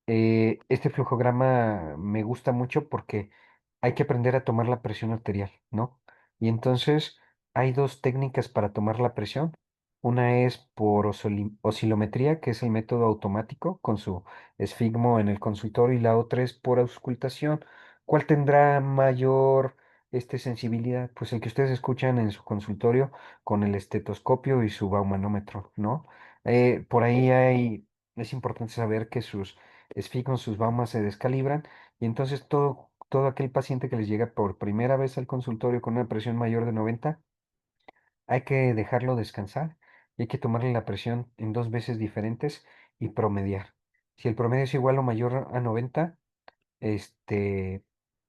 Este flujograma me gusta mucho porque hay que aprender a tomar la presión arterial, ¿no? Y entonces hay dos técnicas para tomar la presión. Una es por oscilometría, que es el método automático con su esfigmo en el consultorio, y la otra es por auscultación. ¿Cuál tendrá mayor sensibilidad? Pues el que ustedes escuchan en su consultorio con el estetoscopio y su baumanómetro, ¿no? Por ahí es importante saber que sus esfigmos, sus baumas se descalibran y entonces todo aquel paciente que les llega por primera vez al consultorio con una presión mayor de 90, hay que dejarlo descansar y hay que tomarle la presión en 2 veces diferentes y promediar. Si el promedio es igual o mayor a 90, este,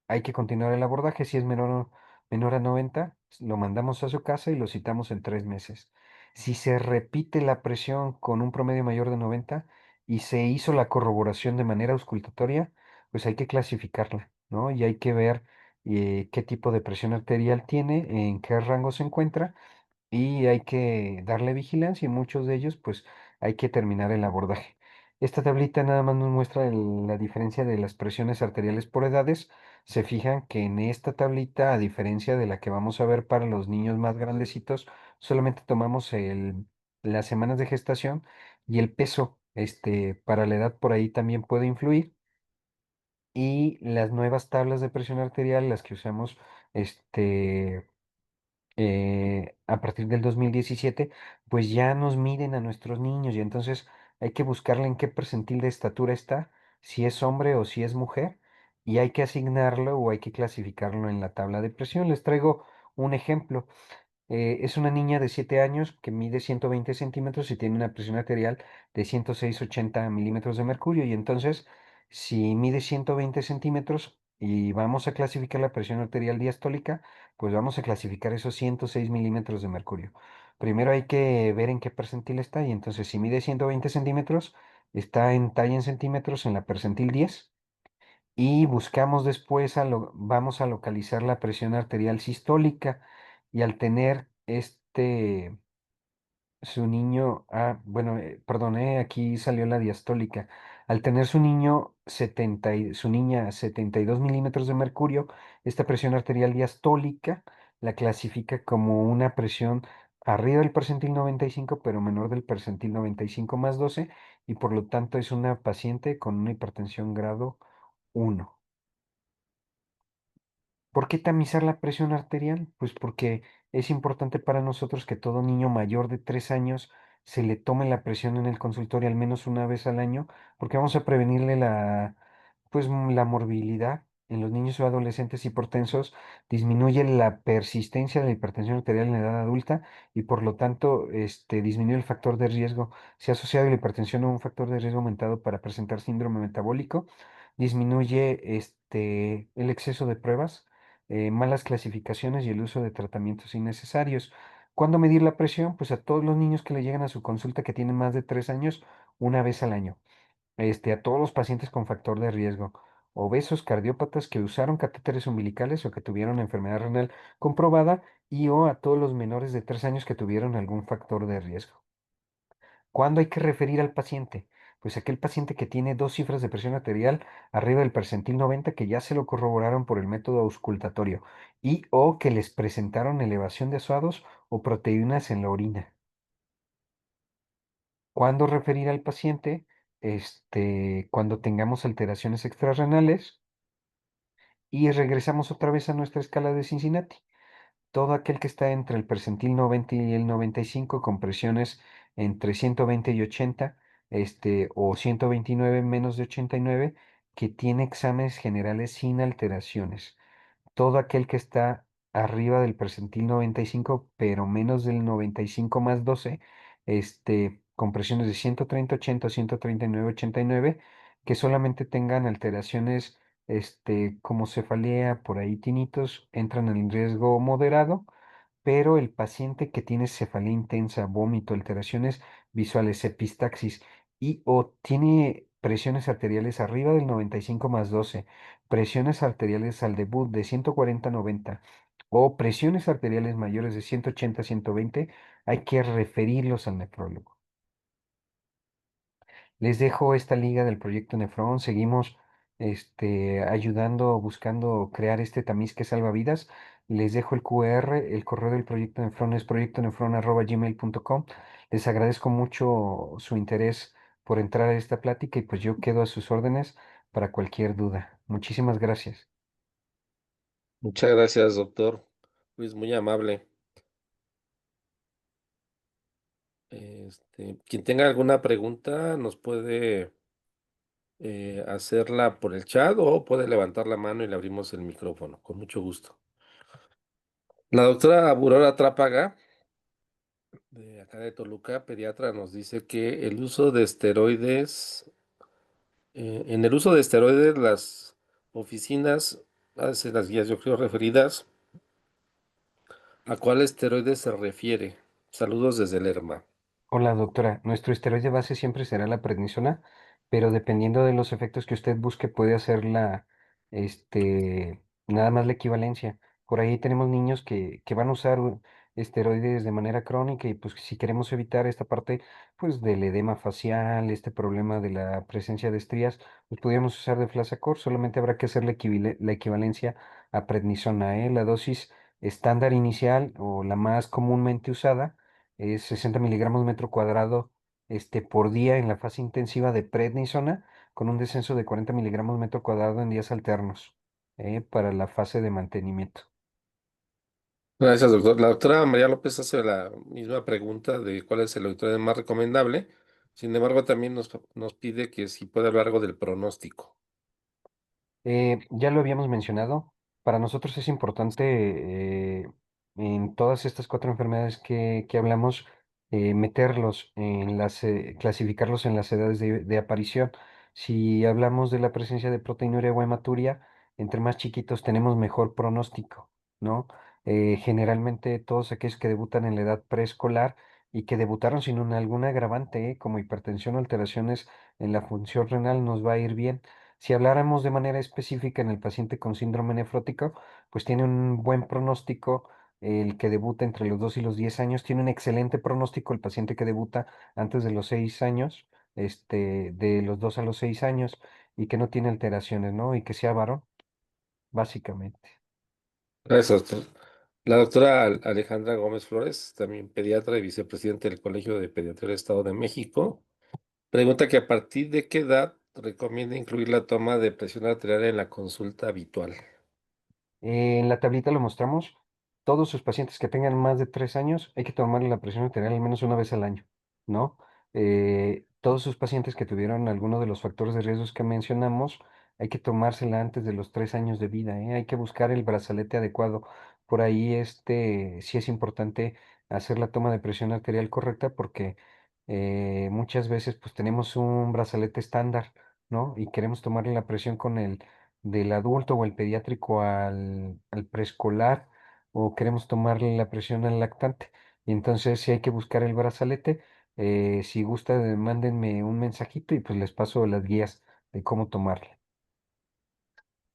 hay que continuar el abordaje. Si es menor a 90, lo mandamos a su casa y lo citamos en 3 meses. Si se repite la presión con un promedio mayor de 90 y se hizo la corroboración de manera auscultatoria, pues hay que clasificarla, ¿no? Y hay que ver qué tipo de presión arterial tiene, en qué rango se encuentra y hay que darle vigilancia y muchos de ellos pues hay que terminar el abordaje. Esta tablita nada más nos muestra la diferencia de las presiones arteriales por edades. Se fijan que en esta tablita, a diferencia de la que vamos a ver para los niños más grandecitos, solamente tomamos las semanas de gestación y el peso, para la edad por ahí también puede influir. Y las nuevas tablas de presión arterial, las que usamos, a partir del 2017, pues ya nos miden a nuestros niños y entonces hay que buscarle en qué percentil de estatura está, si es hombre o si es mujer, y hay que asignarlo o hay que clasificarlo en la tabla de presión. Les traigo un ejemplo. Es una niña de 7 años que mide 120 centímetros y tiene una presión arterial de 106/80 milímetros de mercurio y entonces si mide 120 centímetros, y vamos a clasificar la presión arterial diastólica, pues vamos a clasificar esos 106 milímetros de mercurio. Primero hay que ver en qué percentil está, y entonces si mide 120 centímetros, está en talla en centímetros en la percentil 10, y buscamos después, vamos a localizar la presión arterial sistólica, y al tener su niño, bueno, perdón, aquí salió la diastólica. Al tener su niño su niña 72 milímetros de mercurio, esta presión arterial diastólica la clasifica como una presión arriba del percentil 95, pero menor del percentil 95 más 12, y por lo tanto es una paciente con una hipertensión grado 1. ¿Por qué tamizar la presión arterial? Pues porque es importante para nosotros que todo niño mayor de 3 años se le tome la presión en el consultorio al menos una vez al año, porque vamos a prevenirle la morbilidad en los niños o adolescentes hipertensos, disminuye la persistencia de la hipertensión arterial en la edad adulta, y por lo tanto disminuye el factor de riesgo. Se ha asociado la hipertensión a un factor de riesgo aumentado para presentar síndrome metabólico, disminuye el exceso de pruebas, malas clasificaciones y el uso de tratamientos innecesarios. ¿Cuándo medir la presión? Pues a todos los niños que le llegan a su consulta que tienen más de 3 años, una vez al año. A todos los pacientes con factor de riesgo, obesos, cardiópatas que usaron catéteres umbilicales o que tuvieron enfermedad renal comprobada, y o a todos los menores de 3 años que tuvieron algún factor de riesgo. ¿Cuándo hay que referir al paciente? Pues aquel paciente que tiene dos cifras de presión arterial arriba del percentil 90, que ya se lo corroboraron por el método auscultatorio, y o que les presentaron elevación de ácidos o proteínas en la orina. ¿Cuándo referir al paciente? Cuando tengamos alteraciones extrarrenales, y regresamos otra vez a nuestra escala de Cincinnati. Todo aquel que está entre el percentil 90 y el 95 con presiones entre 120 y 80, o 129 menos de 89, que tiene exámenes generales sin alteraciones. Todo aquel que está arriba del percentil 95, pero menos del 95 más 12, con presiones de 130, 80, 139, 89, que solamente tengan alteraciones, como cefalea, por ahí tinitos, entran en riesgo moderado. Pero el paciente que tiene cefalea intensa, vómito, alteraciones visuales, epistaxis, y o tiene presiones arteriales arriba del 95 más 12, presiones arteriales al debut de 140 a 90, o presiones arteriales mayores de 180 a 120, hay que referirlos al nefrólogo. Les dejo esta liga del proyecto Nefrón. Seguimos ayudando, buscando crear este tamiz que salva vidas. Les dejo el QR, el correo del proyecto Nefrón es proyectonefrón@gmail.com. Les agradezco mucho su interés por entrar a esta plática, y pues yo quedo a sus órdenes para cualquier duda. Muchísimas gracias. Muchas gracias, doctor. Luis, muy amable. Quien tenga alguna pregunta nos puede hacerla por el chat o puede levantar la mano y le abrimos el micrófono, con mucho gusto. La doctora Aurora Trápaga, de acá de Toluca, pediatra, nos dice que el uso de esteroides, en el uso de esteroides, las oficinas hacen las guías, yo creo, referidas a cuál esteroide se refiere. Saludos desde Lerma. Hola, doctora. Nuestro esteroide base siempre será la prednisona, pero dependiendo de los efectos que usted busque, puede hacer nada más la equivalencia. Por ahí tenemos niños que van a usar esteroides de manera crónica, y pues si queremos evitar esta parte, pues del edema facial, este problema de la presencia de estrías, pues podríamos usar de Deflasacort. Solamente habrá que hacer la equivalencia a prednisona, ¿eh? La dosis estándar inicial, o la más comúnmente usada, es 60 miligramos metro cuadrado por día en la fase intensiva de prednisona, con un descenso de 40 miligramos metro cuadrado en días alternos, para la fase de mantenimiento. Gracias, doctor. La doctora María López hace la misma pregunta de cuál es el esteroide más recomendable. Sin embargo, también nos pide que si puede hablar algo del pronóstico. Ya lo habíamos mencionado, para nosotros es importante, en todas estas cuatro enfermedades que hablamos, meterlos clasificarlos en las edades de aparición. Si hablamos de la presencia de proteinuria o hematuria, entre más chiquitos tenemos mejor pronóstico, ¿no? Generalmente todos aquellos que debutan en la edad preescolar y que debutaron sin alguna agravante, como hipertensión o alteraciones en la función renal, nos va a ir bien. Si habláramos de manera específica en el paciente con síndrome nefrótico, pues tiene un buen pronóstico. El que debuta entre los 2 y los 10 años tiene un excelente pronóstico. El paciente que debuta antes de los 6 años, de los 2 a los 6 años, y que no tiene alteraciones, ¿no? Y que sea varón, básicamente. Gracias, doctor. La doctora Alejandra Gómez Flores, también pediatra y vicepresidente del Colegio de Pediatría del Estado de México, pregunta que a partir de qué edad recomienda incluir la toma de presión arterial en la consulta habitual. En la tablita lo mostramos. Todos sus pacientes que tengan más de 3 años, hay que tomarle la presión arterial al menos una vez al año, ¿no? Todos sus pacientes que tuvieron alguno de los factores de riesgos que mencionamos, hay que tomársela antes de los 3 años de vida, ¿eh? Hay que buscar el brazalete adecuado. Por ahí, sí es importante hacer la toma de presión arterial correcta porque muchas veces pues tenemos un brazalete estándar, ¿no? Y queremos tomarle la presión con el del adulto o el pediátrico al preescolar, o queremos tomarle la presión al lactante. Y entonces si hay que buscar el brazalete. Si gusta, mándenme un mensajito y pues les paso las guías de cómo tomarla.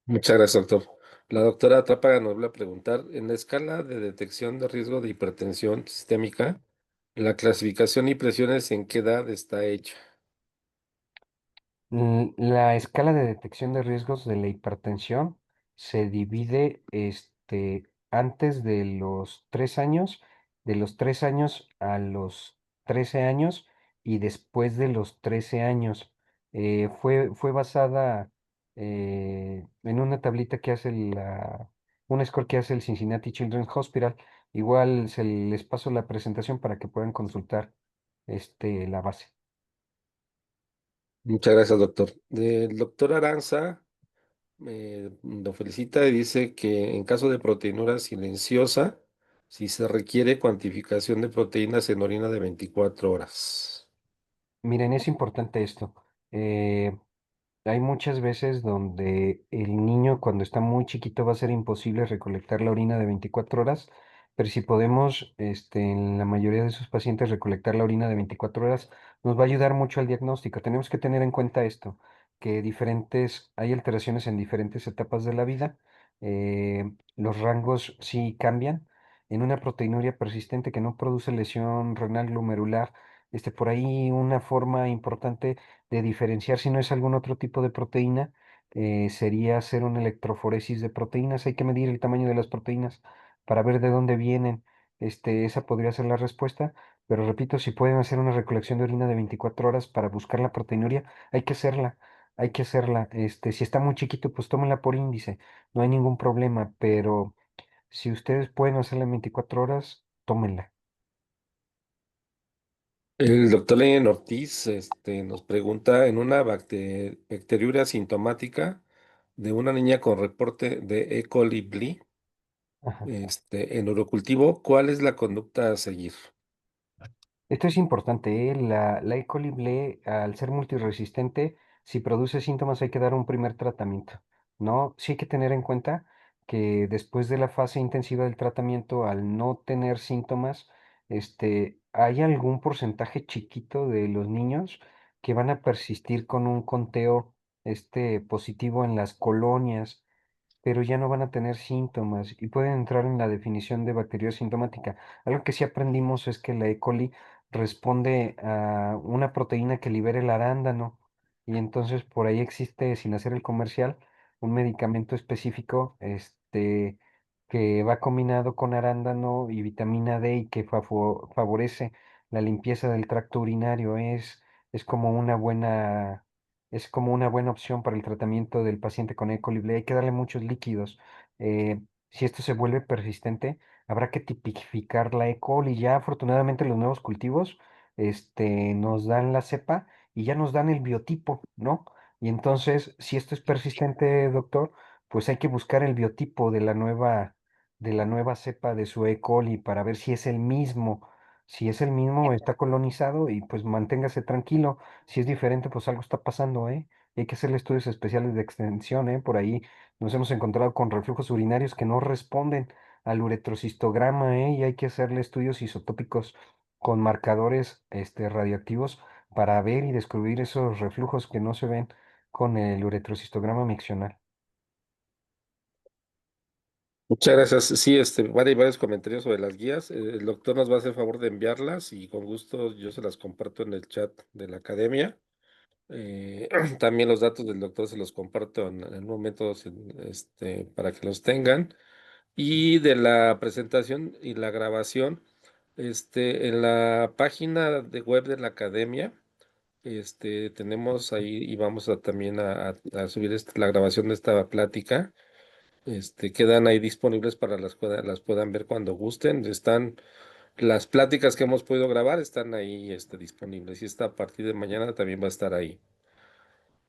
Muchas gracias, doctor. La doctora Trápaga nos vuelve a preguntar, en la escala de detección de riesgo de hipertensión sistémica, la clasificación y presiones en qué edad está hecha. La escala de detección de riesgos de la hipertensión se divide antes de los 3 años a los 13 años y después de los 13 años. Fue basada en una tablita que hace un score que hace el Cincinnati Children's Hospital. Igual les paso la presentación para que puedan consultar la base. Muchas gracias, doctor. El doctor Aranza lo felicita y dice que en caso de proteinura silenciosa, si se requiere cuantificación de proteínas en orina de 24 horas. Miren, es importante esto. Eh, Hay muchas veces donde el niño cuando está muy chiquito va a ser imposible recolectar la orina de 24 horas, pero si podemos, en la mayoría de sus pacientes recolectar la orina de 24 horas, nos va a ayudar mucho al diagnóstico. Tenemos que tener en cuenta esto, que hay alteraciones en diferentes etapas de la vida. Los rangos sí cambian. En una proteinuria persistente que no produce lesión renal glomerular, por ahí una forma importante de diferenciar si no es algún otro tipo de proteína, sería hacer una electroforesis de proteínas. Hay que medir el tamaño de las proteínas para ver de dónde vienen. Esa podría ser la respuesta, pero repito, si pueden hacer una recolección de orina de 24 horas para buscar la proteinuria, hay que hacerla. Hay que hacerla. Si está muy chiquito, pues tómenla por índice. No hay ningún problema, pero si ustedes pueden hacerla en 24 horas, tómenla. El doctor Lenin Ortiz nos pregunta en una bacteriuria asintomática de una niña con reporte de E. coli Ajá. en urocultivo, ¿cuál es la conducta a seguir? Esto es importante, ¿eh? La E. coli BLE, al ser multiresistente, si produce síntomas hay que dar un primer tratamiento, ¿no? Sí hay que tener en cuenta que después de la fase intensiva del tratamiento, al no tener síntomas, hay algún porcentaje chiquito de los niños que van a persistir con un conteo, positivo en las colonias, pero ya no van a tener síntomas y pueden entrar en la definición de bacteria sintomática. Algo que sí aprendimos es que la E. coli responde a una proteína que libera el arándano y entonces por ahí existe, sin hacer el comercial, un medicamento específico, que va combinado con arándano y vitamina D y que favorece la limpieza del tracto urinario. Es como una buena es como una buena opción para el tratamiento del paciente con E. coli BLE. Hay que darle muchos líquidos. Si esto se vuelve persistente, habrá que tipificar la E. coli. Ya afortunadamente los nuevos cultivos, nos dan la cepa y ya nos dan el biotipo, ¿no? Y entonces, si esto es persistente, doctor, pues hay que buscar el biotipo de la nueva cepa de su E. coli para ver si es el mismo. Si es el mismo, está colonizado y pues manténgase tranquilo. Si es diferente, pues algo está pasando, ¿eh? Y hay que hacerle estudios especiales de extensión, ¿eh? Por ahí nos hemos encontrado con reflujos urinarios que no responden al uretrocistograma, ¿eh? Y hay que hacerle estudios isotópicos con marcadores radioactivos para ver y descubrir esos reflujos que no se ven con el uretrocistograma miccional. Muchas gracias. Sí, hay varios comentarios sobre las guías. El doctor nos va a hacer favor de enviarlas y con gusto yo se las comparto en el chat de la academia. También los datos del doctor se los comparto en un momento para que los tengan. Y de la presentación y la grabación, en la página de web de la academia, tenemos ahí y vamos a también a subir la grabación de esta plática. Quedan ahí disponibles para las puedan ver cuando gusten. Están las pláticas que hemos podido grabar, están ahí, disponibles. Y esta a partir de mañana también va a estar ahí.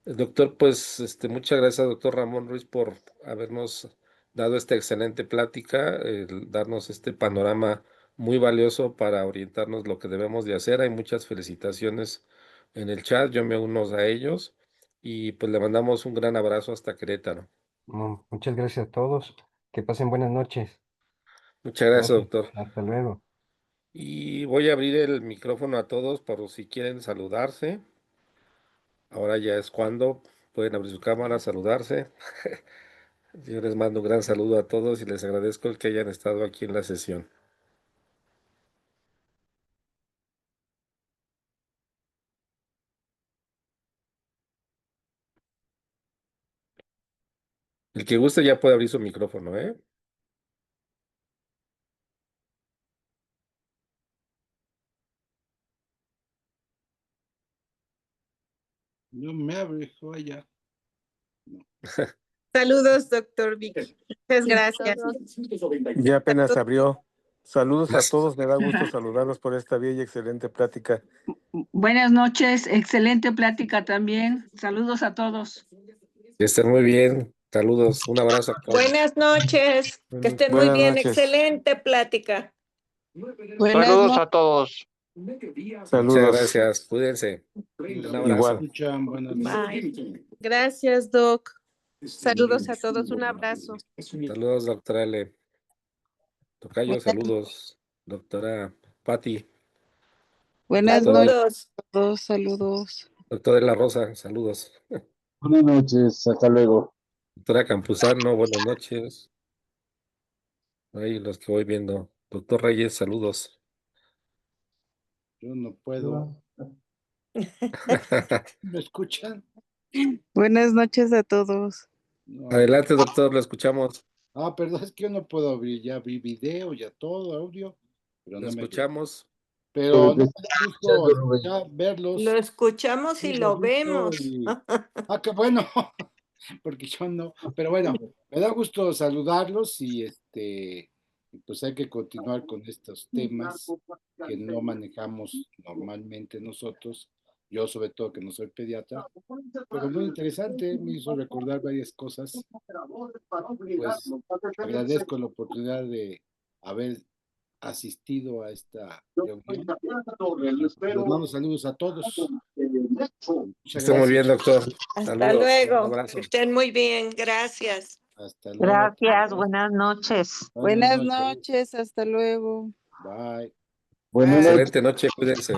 El doctor, pues, muchas gracias, doctor Ramón Ruiz, por habernos dado esta excelente plática, darnos este panorama muy valioso para orientarnos lo que debemos de hacer. Hay muchas felicitaciones en el chat, yo me uno a ellos y pues le mandamos un gran abrazo hasta Querétaro. Muchas gracias a todos. Que pasen buenas noches. Muchas gracias, Gracias. doctor. Hasta luego. Y voy a abrir el micrófono a todos por si quieren saludarse. Ahora ya es cuando pueden abrir su cámara, saludarse. Yo les mando un gran saludo a todos y les agradezco el que hayan estado aquí en la sesión. El que guste ya puede abrir su micrófono, ¿eh? No me abre, vaya. Saludos, doctor Vicky. Muchas gracias. Ya apenas abrió. Saludos a Más. todos, me da gusto saludarlos por esta bella y excelente plática. Buenas noches, excelente plática también. Saludos a todos. Que estén muy bien. Saludos. Un abrazo a todos. Buenas noches. Que estén muy Buenas bien. noches. Excelente plática. Saludos a todos. Muchas Saludos. gracias. Cuídense. Un abrazo. Igual. Escuchan, buenas noches. Bye. Gracias, Doc. Saludos a todos. Un abrazo. Saludos, doctora L. Tocayo, saludos. Doctora Patti. Buenas Doctora, noches Saludos. a todos, saludos. doctora La Rosa, saludos. Buenas noches, hasta luego. Doctora Campuzano, buenas noches. Ahí los que voy viendo. Doctor Reyes, saludos. Yo no puedo. ¿Me escuchan? Buenas noches a todos. No. Adelante, doctor, lo escuchamos. Perdón, es que yo no puedo abrir. Ya vi video, ya todo, audio, pero Lo no me. escuchamos. Pero Pero no me da gusto ya verlos. Lo escuchamos y lo vemos. Qué bueno, porque yo no. Pero bueno, me da gusto saludarlos y pues hay que continuar con estos temas que no manejamos normalmente nosotros. Yo sobre todo que no soy pediatra, pero muy interesante, me hizo recordar varias cosas. Pues agradezco la oportunidad de haber asistido a esta reunión. Les mando saludos a todos. Muchas Esté muy bien, gracias. doctor. Hasta Saludos. Un luego. abrazo. Que estén muy bien. Gracias. Hasta luego. Gracias, buenas noches. Buenas noches, hasta luego. Bye. Buenas Bye. noches. Excelente noche, cuídense.